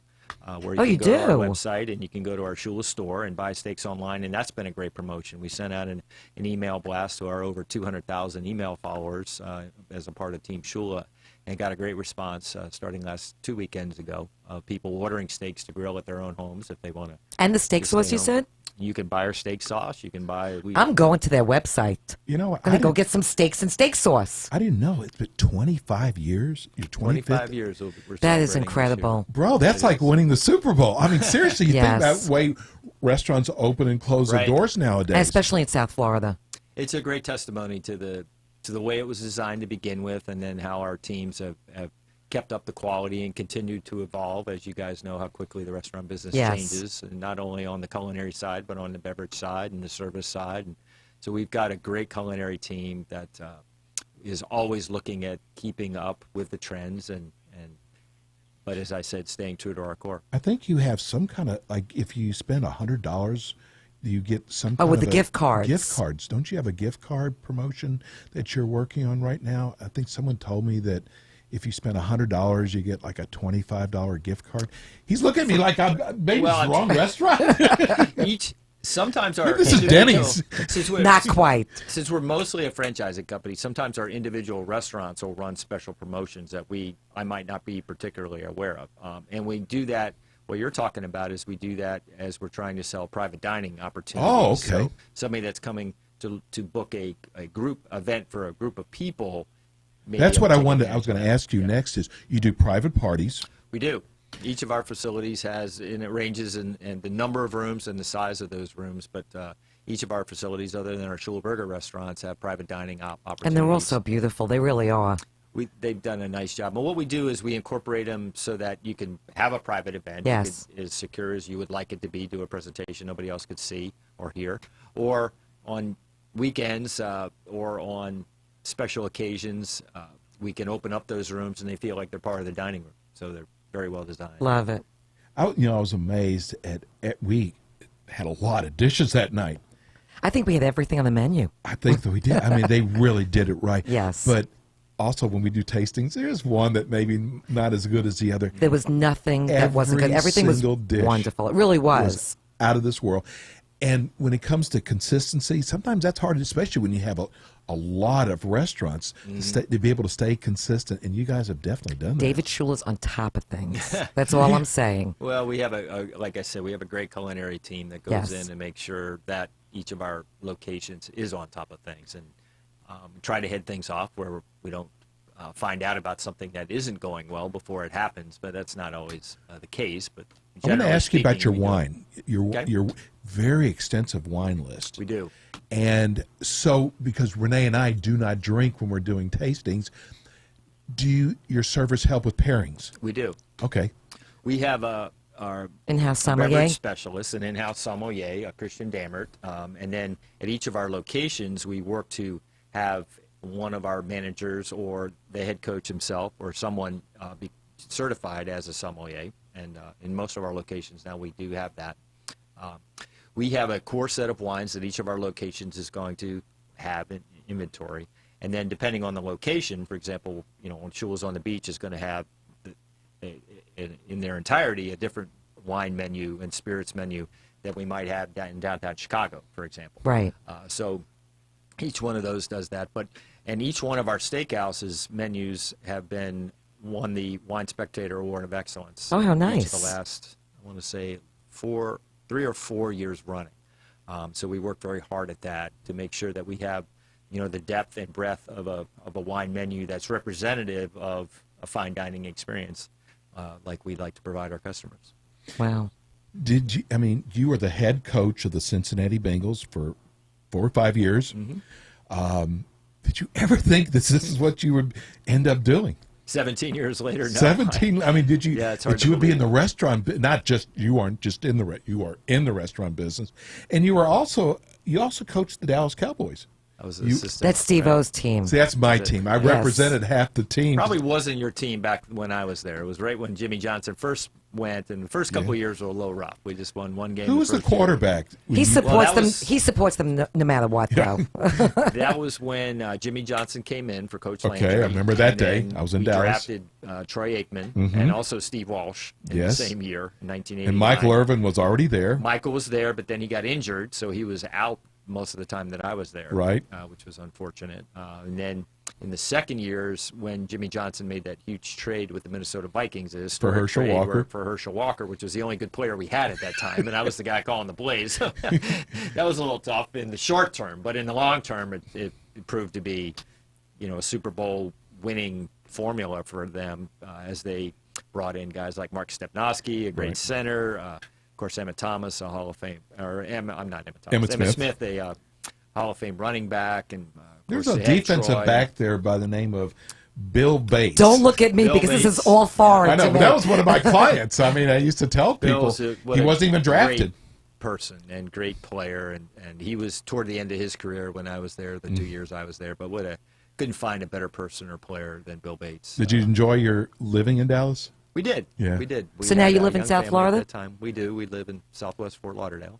Where you can go to our website and you can go to our Shula store and buy steaks online, and that's been a great promotion. We sent out an email blast to our over 200,000 email followers as a part of Team Shula, and got a great response starting last 2 weekends ago of people ordering steaks to grill at their own homes if they want to. And the steak sauce, you said? You can buy our steak sauce. You can buy. I'm going to their website. You know, I'm going to go get some steaks and steak sauce. I didn't know it's been 25 years. Your 25 years. That is incredible. Bro, that's like winning the Super Bowl. I mean, seriously, you think Yes. that way restaurants open and close their doors nowadays. And especially in South Florida. It's a great testimony to the way it was designed to begin with, and then how our teams have kept up the quality and continued to evolve. As you guys know, how quickly the restaurant business changes, and not only on the culinary side, but on the beverage side and the service side. And so we've got a great culinary team that is always looking at keeping up with the trends, but as I said, staying true to our core. I think you have some kind of, like, if you spend $100, you get some kind with of the gift cards. Gift cards. Don't you have a gift card promotion that you're working on right now? I think someone told me that if you spend $100, you get like a $25 gift card. He's looking at me like maybe it's the wrong restaurant. Sometimes our this is Denny's. Not quite. Since we're mostly a franchising company, sometimes our individual restaurants will run special promotions that I might not be particularly aware of, and we do that. What you're talking about is we do that as we're trying to sell private dining opportunities. Oh, okay. So somebody that's coming to book a group event for a group of people. That's what I was going to ask you next is you do private parties. We do. Each of our facilities has, and it ranges in the number of rooms and the size of those rooms, but each of our facilities, other than our Schulerberger restaurants, have private dining opportunities. And they're all so beautiful. They really are. They've done a nice job. But what we do is we incorporate them so that you can have a private event. Yes. As secure as you would like it to be, do a presentation nobody else could see or hear. Or on weekends or on special occasions, we can open up those rooms and they feel like they're part of the dining room. So they're very well designed. Love it. I was amazed at we had a lot of dishes that night. I think we had everything on the menu. I think that we did. I mean, they really did it right. Yes. But also, when we do tastings, there's one that maybe not as good as the other. There was nothing that wasn't good. Everything was dish wonderful. It really was. Out of this world. And when it comes to consistency, sometimes that's hard, especially when you have a lot of restaurants to be able to stay consistent. And you guys have definitely done that. David Schuler's on top of things. That's all I'm saying. Well, we have like I said, we have a great culinary team that goes in and makes sure that each of our locations is on top of things, and try to head things off where we don't find out about something that isn't going well before it happens. But that's not always the case. But I want to ask you about your wine, your very extensive wine list. We do. And so, because Renee and I do not drink when we're doing tastings, do your servers help with pairings? We do. Okay. We have our in-house beverage sommelier specialist, an in-house sommelier, Christian Dammert, and then at each of our locations, we work to have one of our managers or the head coach himself or someone be certified as a sommelier. And in most of our locations now, we do have that. We have a core set of wines that each of our locations is going to have in inventory. And then depending on the location, for example, on Schuler's on the Beach is going to have in their entirety a different wine menu and spirits menu that we might have in downtown Chicago, for example. Right. So each one of those does that. And each one of our steakhouses menus have won the Wine Spectator Award of Excellence. Oh, how nice. Each of the last, I want to say, 3 or 4 years running. So we work very hard at that to make sure that we have, the depth and breadth of a wine menu that's representative of a fine dining experience, like we'd like to provide our customers. Wow. You were the head coach of the Cincinnati Bengals for 4 or 5 years. Mm-hmm. Did you ever think this is what you would end up doing? 17 years later, no. 17. Did you? Yeah, it's hard that you would be in the believe. restaurant. Not just you aren't just in you are in the restaurant business, and you also coached the Dallas Cowboys. I was an assistant. That's Steve-O's team. See, that's my team. I represented half the team. Probably wasn't your team back when I was there. It was right when Jimmy Johnson first went, and the first couple of years were a little rough. We just won one game. Who was the quarterback? He supports them. He supports them no matter what, though. That was when Jimmy Johnson came in for Coach Landry. Okay, I remember that day. Then I was in we Dallas. Drafted Troy Aikman and also Steve Walsh in the same year, in 1989. And Michael Irvin was already there. Michael was there, but then he got injured, so he was out most of the time that I was there, right? Which was unfortunate. And then in the second years, when Jimmy Johnson made that huge trade with the Minnesota Vikings, for Herschel Walker, which was the only good player we had at that time, and I was the guy calling the plays. That was a little tough in the short term, but in the long term, it proved to be, a Super Bowl winning formula for them as they brought in guys like Mark Stepnoski, a great center. Of course, Emmett Thomas, a Hall of Fame, I'm not Emmett Thomas. Emmitt Smith, a Hall of Fame running back, and there's a defensive back there by the name of Bill Bates. Don't look at me Bill because Bates. This is all foreign. I know, to but me. that was one of my clients. I used to tell people he wasn't even drafted. Great person and great player, and he was toward the end of his career when I was there, the 2 years I was there. But couldn't find a better person or player than Bill Bates. Did you enjoy your living in Dallas? We did. Yeah. We did. So now you live in South Florida? At that time. We do. We live in Southwest Fort Lauderdale.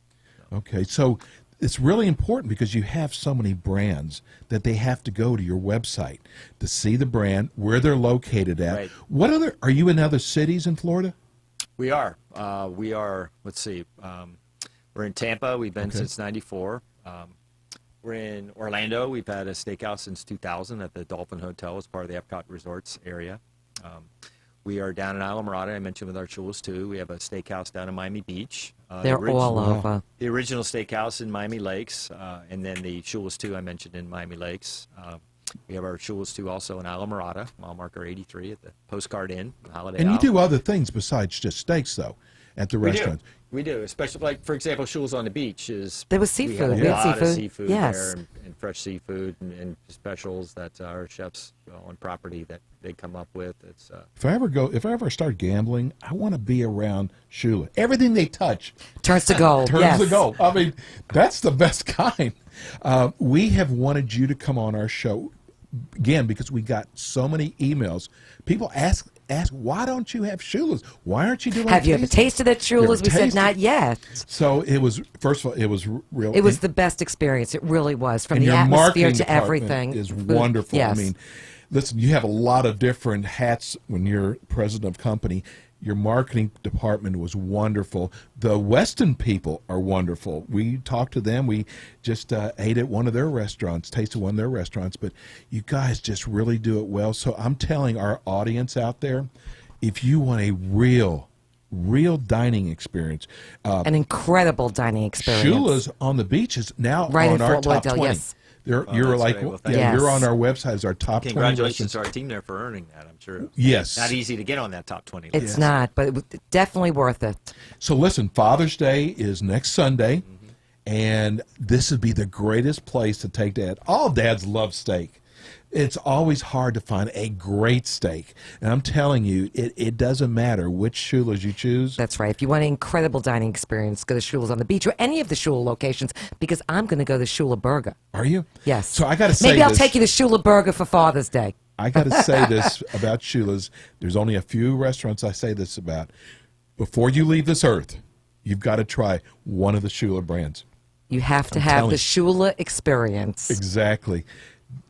So. Okay. So it's really important because you have so many brands that they have to go to your website to see the brand, where they're located at. Right. Are you in other cities in Florida? We are. Let's see. We're in Tampa. We've been since 94. We're in Orlando. We've had a steakhouse since 2000 at the Dolphin Hotel as part of the Epcot Resorts area. We are down in Islamorada, I mentioned with our Schuler's too. We have a steakhouse down in Miami Beach. They're all over. The original steakhouse in Miami Lakes, and then the Schuler's too I mentioned in Miami Lakes. We have our Shulas too, also in Alamorada, mile marker 83 at the Postcard Inn, Holiday And you Inn. do other things besides just steaks, though, at the restaurant. We do, especially like, for example, Shulas on the Beach is. There was We have seafood. a We had lot of seafood. seafood Yes. there, and fresh seafood and specials that our chefs on property that they come up with. It's If I ever start gambling, I want to be around Shula. Everything they touch Turns to gold. turns yes. to gold. I mean, that's the best kind. We have wanted you to come on our show again because we got so many emails. People ask, why don't you have Shula's? Why aren't you doing? Have you ever tasted at You ever Shula's? We said tasted? not yet. So it was. First of all, it was real. It was the best experience. It really was, from and the your atmosphere marketing to department everything. is wonderful. Yes. I mean, listen, you have a lot of different hats when you're president of company. Your marketing department was wonderful. The Weston people are wonderful. We talked to them. We just ate at one of their restaurants, tasted one of their restaurants. But you guys just really do it well. So I'm telling our audience out there, if you want a real dining experience, An incredible dining experience. Shula's on the Beach is now Right on in our Fort top Lauderdale, 20. yes. You're that's like, right. Well, yeah, thank you. you're on our website as our top 20 congratulations listens. to our team there for earning that. I'm sure. Yes. Not easy to get on that top 20 It's list. not, but it was definitely worth it. So listen, Father's Day is next Sunday, and this would be the greatest place to take Dad. All dads love steak. It's always hard to find a great steak. And I'm telling you, it doesn't matter which Shula's you choose. That's right. If you want an incredible dining experience, go to Shula's on the Beach or any of the Shula locations, because I'm going to go to Shula Burger. Are you? Yes. So I got to say Maybe I'll this. take you to Shula Burger for Father's Day. I got to say this about Shula's. There's only a few restaurants I say this about. Before you leave this earth, you've got to try one of the Shula brands. You have to I'm have telling the you. Shula experience. Exactly.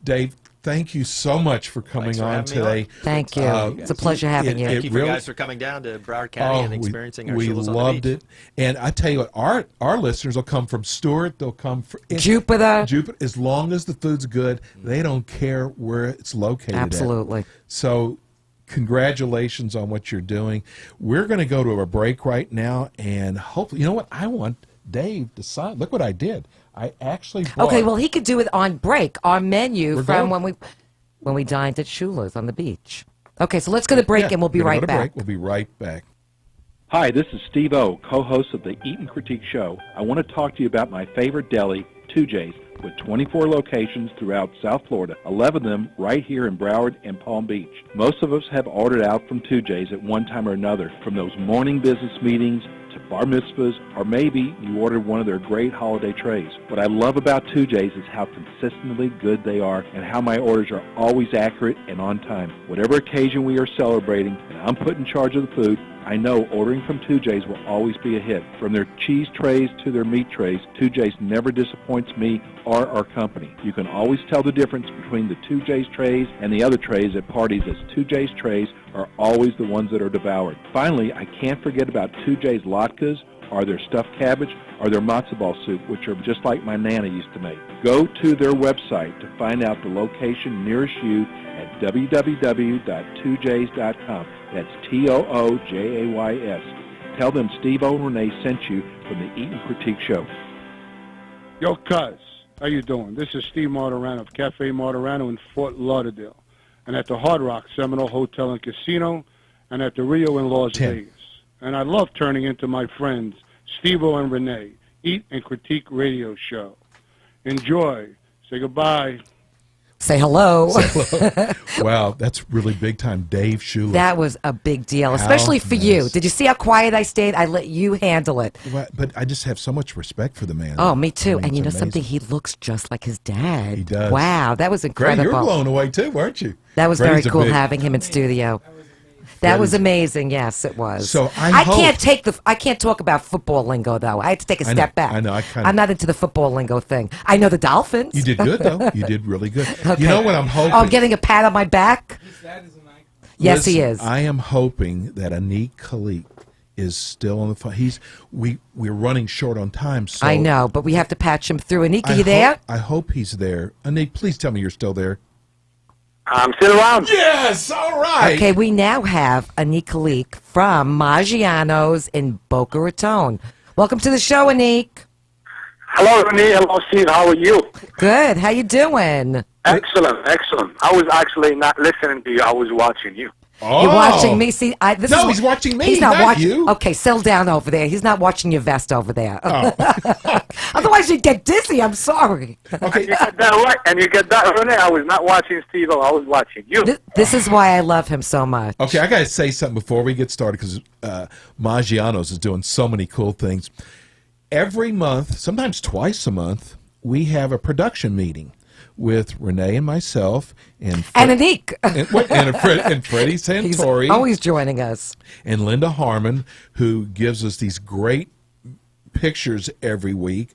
Dave, thank you so much for coming Thanks for on having me on. today. Thank you. It's a pleasure having you. Thank you for really- guys for coming down to Broward County and experiencing our we Shulas on the loved Beach. it. And I tell you what, our listeners will come from Stewart. They'll come from Jupiter. Jupiter. As long as the food's good, they don't care where it's located at. Absolutely. So congratulations on what you're doing. We're going to go to a break right now, and hopefully, you know what? I want Dave to sign. Look what I did. I actually bought, Okay, well, he could do it on break. Our menu We're from going- when we dined at Shula's on the beach. Okay, so let's go to break, Yeah, and we'll be we're gonna right go to back. break. We'll be right back. Hi, this is Steve O, co-host of the Eat and Critique Show. I want to talk to you about my favorite deli, 2J's, with 24 locations throughout South Florida, 11 of them right here in Broward and Palm Beach. Most of us have ordered out from 2J's at one time or another, from those morning business meetings to bar mitzvahs, or maybe you ordered one of their great holiday trays. What I love about 2J's is how consistently good they are and how my orders are always accurate and on time. Whatever occasion we are celebrating and I'm put in charge of the food, I know ordering from 2J's will always be a hit. From their cheese trays to their meat trays, 2J's never disappoints me or our company. You can always tell the difference between the 2J's trays and the other trays at parties, as 2J's trays are always the ones that are devoured. Finally, I can't forget about 2J's latkes, or their stuffed cabbage, or their matzo ball soup, which are just like my Nana used to make. Go to their website to find out the location nearest you at www.2js.com. That's Toojays. Tell them Steve O. and Renee sent you from the Eat and Critique Show. Yo, cuz, how you doing? This is Steve Martirano of Cafe Martirano in Fort Lauderdale, and at the Hard Rock Seminole Hotel and Casino, and at the Rio in Las Vegas. And I love turning into my friends, Steve-O and Renee, Eat and Critique Radio Show. Enjoy. Say goodbye. Say hello. Wow, that's really big time. Dave Shula. That was a big deal, How especially for you. nice. Did you see how quiet I stayed? I let you handle it. But I just have so much respect for the man. Oh, me too. I mean, And you know it's something? amazing. He looks just like his dad. He does. Wow, that was Greg, incredible. you're blown away too, weren't you? That was Freddie's very a cool big- having him in studio. That was amazing. Yes, it was. So I can't hope- I can't talk about football lingo though. I had to take a I know, step back. I know, I kinda- I'm not into the football lingo thing. I know the Dolphins. You did good though. You did really good. Okay. You know what I'm hoping? Oh, I'm getting a pat on my back. Yes, he Listen, is. I am hoping that Anik Khalik is still on the phone. We're running short on time. So I know, but we have to patch him through. Anika, I you there? I hope he's there. Anik, please tell me you're still there. I'm still around. Yes, all right. Okay, we now have Anik Khalik from Maggiano's in Boca Raton. Welcome to the show, Anik. Hello, Renee. Hello, Steve. How are you? Good. How you doing? Excellent, excellent. I was actually not listening to you. I was watching you. Oh. You're watching me. See, No, he's watching me, He's not not watching you. Okay, settle down over there. He's not watching your vest over there. Oh. Otherwise, you'd get dizzy. I'm sorry. Okay. You got that right, and you get that, Renee. I was not watching Steve-O. I was watching you. This is why I love him so much. Okay, I got to say something before we get started because Maggiano's is doing so many cool things. Every month, sometimes twice a month, we have a production meeting with Renee and myself and Anik. and Freddie Santori. He's always joining us. And Linda Harmon, who gives us these great pictures every week.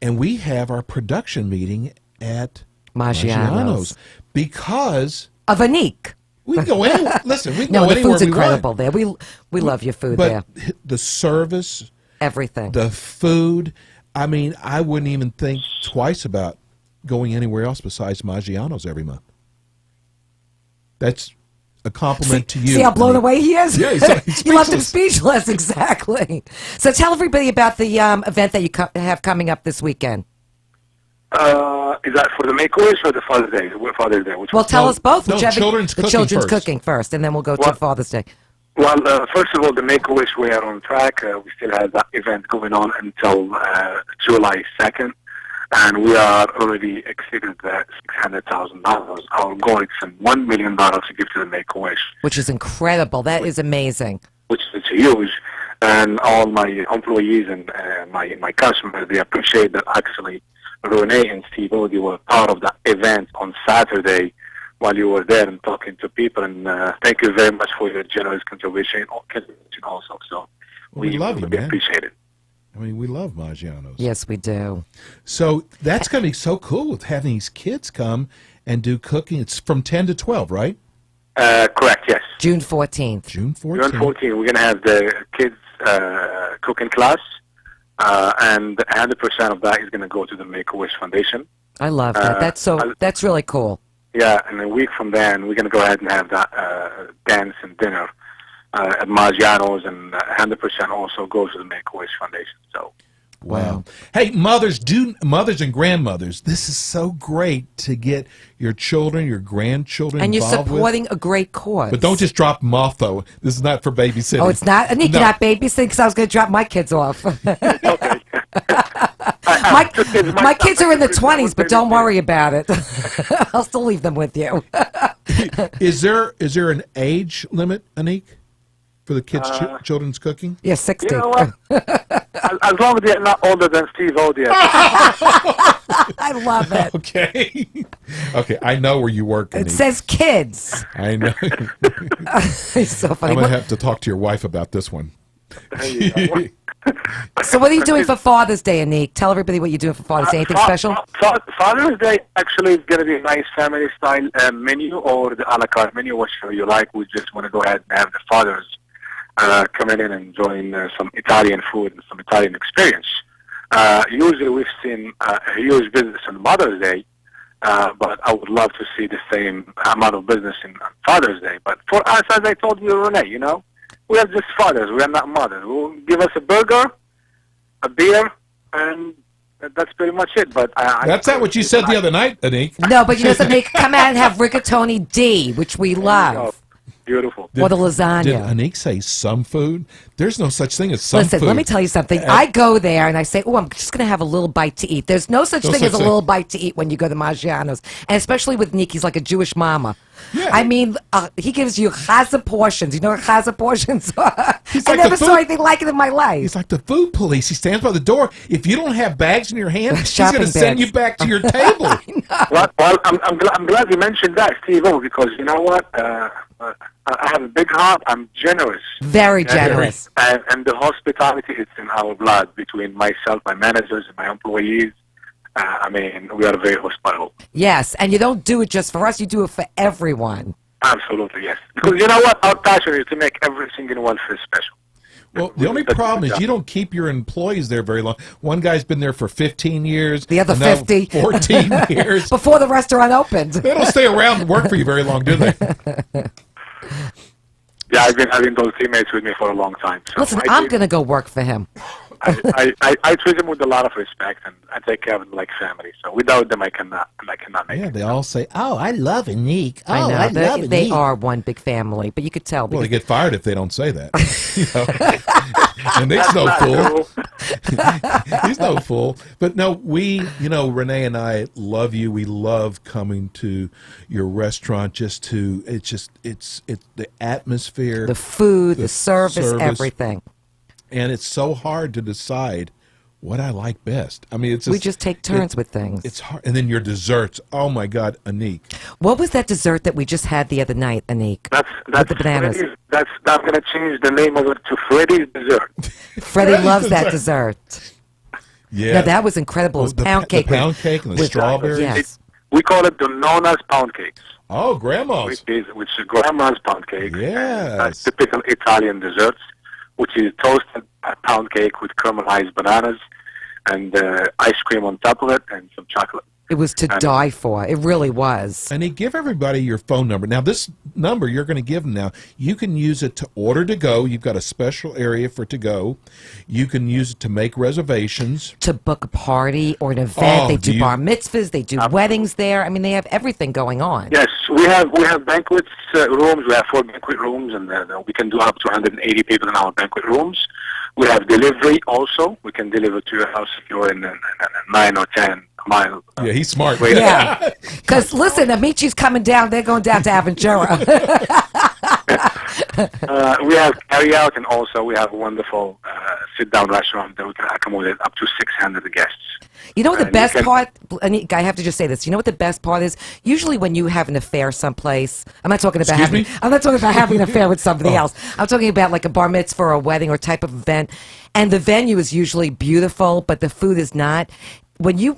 And we have our production meeting at Maggiano's. Because of Anik. We can go anywhere. Listen, we can No, go the anywhere food's we incredible want. there. We love your food there. But the service, everything, the food. I mean, I wouldn't even think twice about going anywhere else besides Maggiano's every month. That's a compliment to you. See how blown away he is? Yeah, he's You left him speechless. speechless, exactly. So tell everybody about the event that you have coming up this weekend. Is that for the Make-A-Wish or the Father's Day? Father's Day. Which Well, one? tell us both. Whichever, children's the cooking children's first. cooking first, and then we'll go to Well- Father's Day. Well, first of all, the Make-A-Wish, we are on track. We still have that event going on until July 2nd. And we are already exceeded the $600,000. Our goal is $1 million to give to the Make-A-Wish, Which is incredible. That is amazing. which is huge. And all my employees and my customers, they appreciate that actually Renee and Steve-O, they were part of that event on Saturday while you were there and talking to people. And thank you very much for your generous contribution also. So We love you, really man. appreciate it. I mean, we love Maggiano's. Yes, we do. So that's going to be so cool with having these kids come and do cooking. It's from 10 to 12, right? Correct, yes. June 14th. June 14th. June 14th, we're going to have the kids cooking class, and 100% of that is going to go to the Make-A-Wish Foundation. I love that. That's really cool. Yeah, and a week from then, we're going to go ahead and have that dance and dinner at Maggiano's, and 100% also goes to the Make-A-Wish Foundation. So, Wow. Hey, mothers and grandmothers, this is so great to get your children, your grandchildren And you're involved supporting a great cause. But don't just drop them off, though. This is not for babysitting. Oh, it's not? Anik, you're not babysitting because I was going to drop my kids off. My kids are in the 20s, but don't worry about it. I'll still leave them with you. Is there an age limit, Anik, for the kids' children's cooking? Yeah, 60. you know what? as long as they're not older than Steve-O, I love it. Okay. Okay, I know where you work, Anik. It says kids. I know. It's so funny. I'm going to have to talk to your wife about this one. So what are you doing for Father's Day, Anik? Tell everybody what you're doing for Father's Day. Anything special? Father's Day actually is going to be a nice family-style menu, or the a la carte menu, whichever you like. We just want to go ahead and have the fathers coming in and enjoying some Italian food and some Italian experience. Usually we've seen a huge business on Mother's Day, but I would love to see the same amount of business in Father's Day. But for us, as I told you, Renee, you know, we are just fathers. We are not mothers. We'll give us a burger, a beer, and that's pretty much it. But That's not what you said the other night, Anik. No, but you know something? Come out and have rigatoni D, which we love. Beautiful. Or the lasagna. Did Anik say some food? There's no such thing as some Listen, food. let me tell you something. I go there and I say, oh, I'm just going to have a little bite to eat. There's no such thing as a little bite to eat when you go to Maggiano's. And especially with Nick, he's like a Jewish mama. Yeah. I mean, he gives you chaza portions. You know what chaza portions are? I like never the saw food- anything like it in my life. He's like the food police. He stands by the door. If you don't have bags in your hand, he's Shopping going to send bags. you back to your table. Well, I'm glad you mentioned that, Steve-O, because you know what? I have a big heart. I'm generous. Very generous. And the hospitality is in our blood between myself, my managers, and my employees. I mean, we are very hospitable. Yes, and you don't do it just for us. You do it for everyone. Absolutely, yes. Because you know what? Our passion is to make every single one feel special. Well, the only problem is you don't keep your employees there very long. One guy's been there for 15 years. The other another 50. 14 years. Before the restaurant opened. They don't stay around and work for you very long, do they? Yeah, I've been having those teammates with me for a long time. So Listen, I I'm did- going to go work for him. I treat them with a lot of respect, and I take care of them like family. So without them, I cannot make Yeah, it. they all say, "Oh, I love Anique. Oh, I know. I love They Anique." are one big family, but you could tell. Well, they because get fired if they don't say that. You know? And Nick's no fool. He's no fool. But no, Renee and I love you. We love coming to your restaurant it's the atmosphere, the food, the service, everything. And it's so hard to decide what I like best. I mean, we just take turns with things. It's hard. And then your desserts. Oh my God, Anique. What was that dessert that we just had the other night, Anique? That's with the bananas. I'm going to change the name of it to Freddy's Dessert. Freddie loves that dessert. Yeah. Now, that was incredible. It was pound cake. The pound cake and the strawberries. Yes. We call it the Nona's pound cakes. Oh, grandma's. Which is grandma's pound cake. Yes. Typical Italian desserts, which is toasted pound cake with caramelized bananas and ice cream on top of it and some chocolate. It was to die for. It really was. And they give everybody your phone number. Now, this number you're going to give them now, you can use it to order to go. You've got a special area for to go. You can use it to make reservations. To book a party or an event. Oh, they do bar mitzvahs. They do weddings there. I mean, they have everything going on. Yes, we have banquet rooms. We have 4 banquet rooms, and we can do up to 180 people in our banquet rooms. We have delivery also. We can deliver to your house if you're in 9 or 10 mile. Yeah, he's smart. Yeah, because listen, Amici's coming down. They're going down to Aventura. We have carry out, and also we have a wonderful sit-down restaurant that we can accommodate up to 600 guests. You know what the best part, and I have to just say this, you know what the best part is? Usually when you have an affair someplace, I'm not talking about having an affair with somebody else. I'm talking about like a bar mitzvah or a wedding or type of event, and the venue is usually beautiful, but the food is not. When you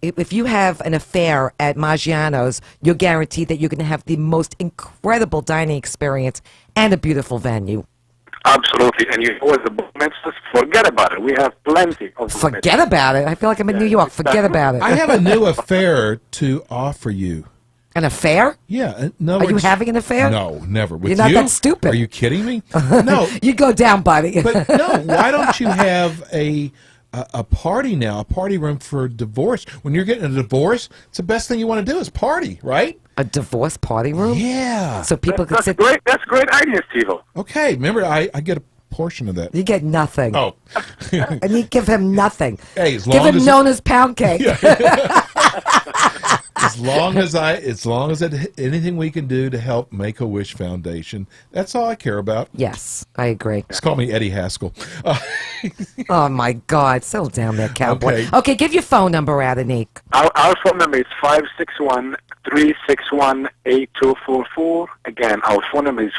if you have an affair at Maggiano's, you're guaranteed that you're going to have the most incredible dining experience and a beautiful venue. Absolutely, and you always the bar mitzvahs, forget about it. We have plenty of Forget about it. I feel like I'm in New York. Forget about it. I have a new affair to offer you. An affair? Yeah. No. Are you having an affair? No, never. With You're not that stupid. Are you kidding me? No. You go down, buddy. But no, why don't you have a party now, a party room for divorce? When you're getting a divorce, it's the best thing you want to do is party, right? A divorce party room? Yeah. So people can sit. Great. That's a great idea, Steve. Okay, remember, I get a portion of that. You get nothing. Oh. And you give him nothing. Hey, as give long him as Nona's pound cake. As long as anything we can do to help Make-A-Wish Foundation, that's all I care about. Yes, I agree. Just call me Eddie Haskell. Oh my God, settle down there, cowboy. Okay, give your phone number out, Anique. Our phone number is 561-361-8244. Again, our phone number is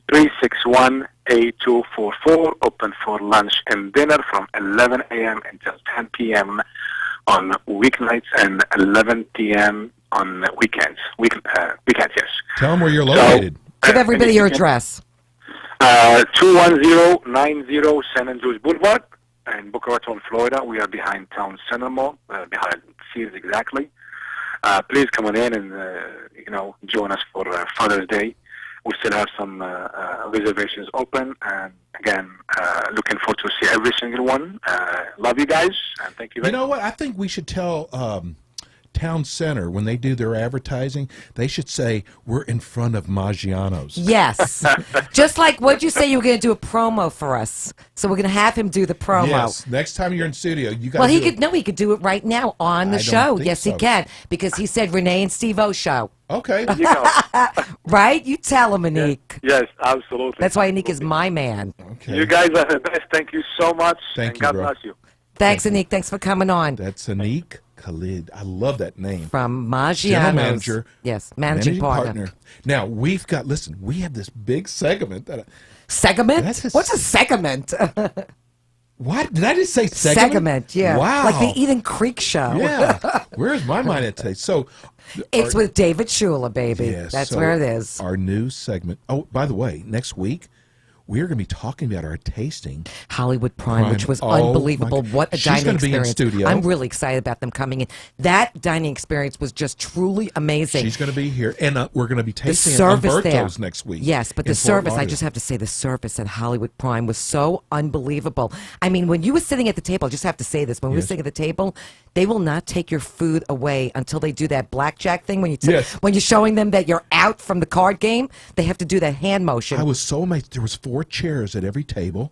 561-361-8244. Open for lunch and dinner from 11 a.m. until 10 p.m. on weeknights and 11 p.m. on weekends. Weekends, yes. Tell them where you're located. Give everybody your address. 21090 San Andrews Boulevard in Boca Raton, Florida. We are behind Town Center Mall, behind Sears exactly. Please come on in and join us for Father's Day. We still have some reservations open, and again, looking forward to see every single one. Love you guys, and thank you very much. You know what? I think we should tell Town Center, when they do their advertising, they should say, we're in front of Maggiano's. Yes. Just like, what'd you say you were going to do a promo for us? So we're going to have him do the promo. Yes. Next time you're in studio, you guys. Well, he could do it right now on the show. Yes, he can, because he said Renee and Steve-O show. Okay. Right? You tell him, Anique. Yes, absolutely. That's why Anique is my man. Okay. You guys are the best. Thank you so much. Thank you, God bro. bless you. Thanks, Anique. Thanks for coming on. That's Anique Khalid. I love that name. From Maggiano's. General manager. Yes, managing partner. Now, we have this big segment. Segment? What's a segment? What? Did I just say segment? Segment, yeah. Wow. Like the Eden Creek show. Yeah. Where's my mind at today? So, it's with David Shula, baby. Yes, That's so where it is. Our new segment. Oh, by the way, next week, we are going to be talking about our tasting. Hollywood Prime, which was Oh, unbelievable. my- What a She's dining gonna be in experience. studio. I'm really excited about them coming in. That dining experience was just truly amazing. She's going to be here, and we're going to be The tasting at service Umberto's there. next week. Yes, but in the Fort service, I Lauderdale. just have to say, the service at Hollywood Prime was so unbelievable. I mean, when you were sitting at the table, I just have to say this, when we were Yes. sitting at the table, they will not take your food away until they do that blackjack thing. When Yes. when you're showing them that you're out from the card game, they have to do that hand motion. I was so amazed. There was 4 chairs at every table.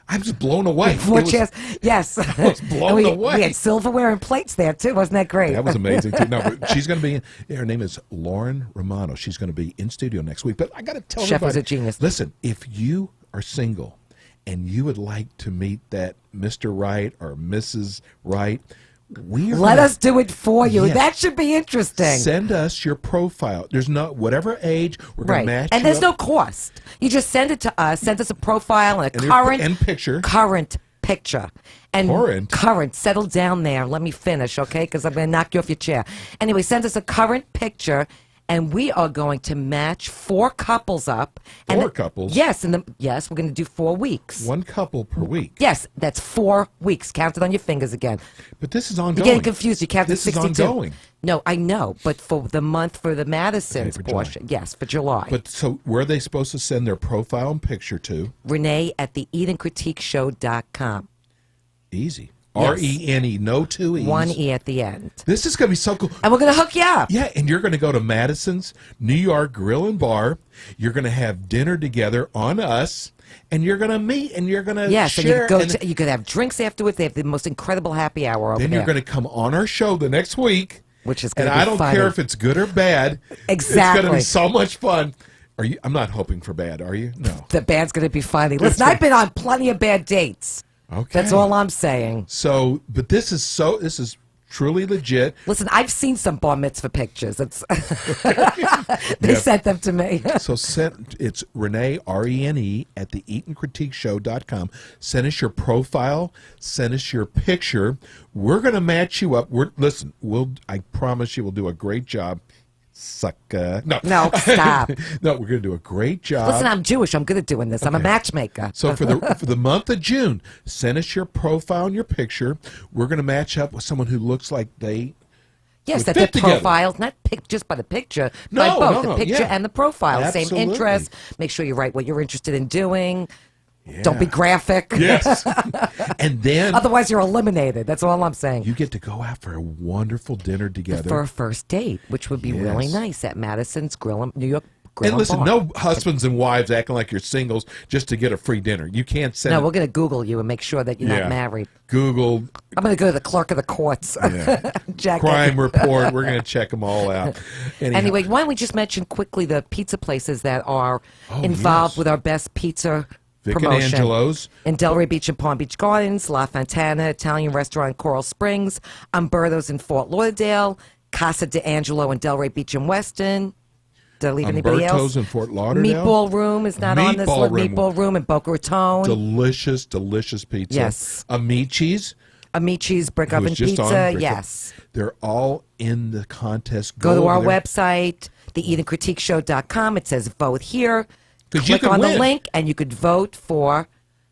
I was blown away. Four It was- chairs. Yes. I was blown And we, away. We had silverware and plates there, too. Wasn't that great? That was amazing too. No, but she's going to be. Her name is Lauren Romano. She's going to be in studio next week. But I got to tell Chef was everybody, a genius. Listen, if you are single and you would like to meet that Mr. Right or Mrs. Right, Let us do it for you. Yes. That should be interesting. Send us your profile. There's no whatever age we're going Right. to match. And you there's up. no cost. You just send it to us. Send us a profile and a And your- current and picture. Current picture. And Current? Settle down there. Let me finish, okay? Because I'm going to knock you off your chair. Anyway, send us a current picture, and we are going to match 4 couples up. And 4 couples? Yes, yes, we're going to do 4 weeks. 1 couple per week. Yes, that's 4 weeks. Count it on your fingers again. But this is You're ongoing. getting confused. You counted This is 62. ongoing. No, I know, but for the month for the Madison's for July. portion, yes, for July. But so where are they supposed to send their profile and picture to? Renee at the eatandcritiqueshow.com. Easy. Yes. R-E-N-E, no 2 E's. 1 E at the end. This is going to be so cool. And we're going to hook you up. Yeah, and you're going to go to Madison's New York Grill and Bar. You're going to have dinner together on us, and you're going to meet, and you're going to Yes, and share. you could have drinks afterwards. They have the most incredible happy hour over then there. you're going to come on our show the next week, which is going and to be I don't funny. care if it's good or bad. It's Exactly. going to be so much fun. Are you? I'm not hoping for bad. Are you? No. The band's going to be funny. Listen, I've been on plenty of bad dates. Okay. That's all I'm saying. So, but this is truly legit. Listen, I've seen some bar mitzvah pictures. It's they Yeah. sent them to me. So it's Renee, R-E-N-E, at the eatandcritiqueshow.com. Send us your profile. Send us your picture. We're going to match you up. I promise you we'll do a great job. Sucker. No, stop. No, we're going to do a great job. Listen, I'm Jewish. I'm good at doing this. I'm a Okay. matchmaker. So for the month of June, send us your profile and your picture. We're going to match up with someone who looks like they Yes, would that fit the together. profiles, not just by the picture, No, by both no, the no, picture yeah. and the profile. Same Absolutely. interests. Make sure you write what you're interested in doing. Don't be graphic. Yes. And then Otherwise, you're eliminated. That's all I'm saying. you get to go out for a wonderful dinner together. For a first date, which would be really Yes. nice at Madison's Grill, New York Grill And listen, Bar. no husbands and wives acting like you're singles just to get a free dinner. You can't send No, it- we're going to Google you and make sure that you're Yeah. not married. Google I'm going to go to the clerk of the courts. Yeah. Jack crime report. We're going to check them all out. Anyhow, Anyway, why don't we just mention quickly the pizza places that are Oh, involved yes. with our best pizza Vic and promotion. Angelo's. In Delray Beach and Palm Beach Gardens, La Fontana Italian Restaurant in Coral Springs, Umberto's in Fort Lauderdale, Casa de Angelo in Delray Beach and Weston. Did I leave anybody else? Umberto's in Fort Lauderdale. Meatball Room is not on this Meatball list. Room. Meatball Room in Boca Raton. Delicious, delicious pizza. Yes. Amici's. Amici's Brick who was Oven just on Pizza. Brick yes. They're all in the contest. Go to over our there. website, theeatandcritiqueshow.com. It says vote here. 'Cause you Click could on the win. link and you could vote for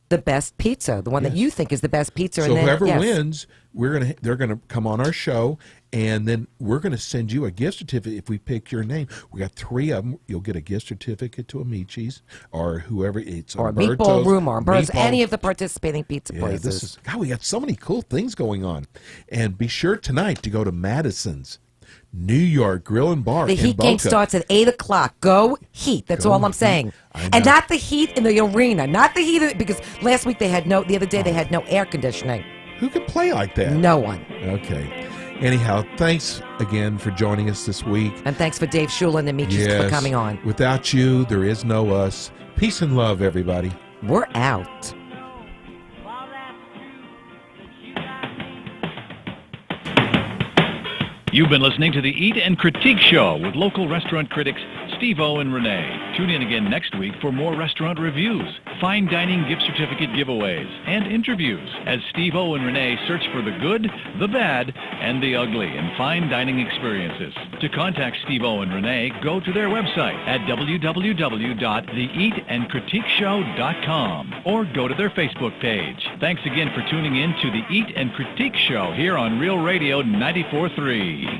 the best pizza, the one that you think is the best pizza. So and then, whoever yes. wins, they're gonna come on our show, and then we're gonna send you a gift certificate if we pick your name. We got 3 of them. You'll get a gift certificate to Amici's or whoever it's Or Umberto's, Meatball Room or Umberto's, Meatball- any of the participating pizza Yeah, places. this is God. We got so many cool things going on, and be sure tonight to go to Madison's New York Grill and Bar. The in Heat game Boca. starts at 8 o'clock. Go Heat. That's Go all I'm Heat. saying. I And know. not the heat in the arena. Not the heat, because last week the other day they had no air conditioning. Who can play like that? No one. Okay. Anyhow, thanks again for joining us this week. And thanks for Dave Shulin and Michis for Yes. coming on. Without you, there is no us. Peace and love, everybody. We're out. You've been listening to the Eat and Critique Show with local restaurant critics Steve-O and Renee. Tune in again next week for more restaurant reviews, fine dining gift certificate giveaways, and interviews as Steve-O and Renee search for the good, the bad, and the ugly in fine dining experiences. To contact Steve-O and Renee, go to their website at www.theeatandcritiqueshow.com or go to their Facebook page. Thanks again for tuning in to the Eat and Critique Show here on Real Radio 94.3.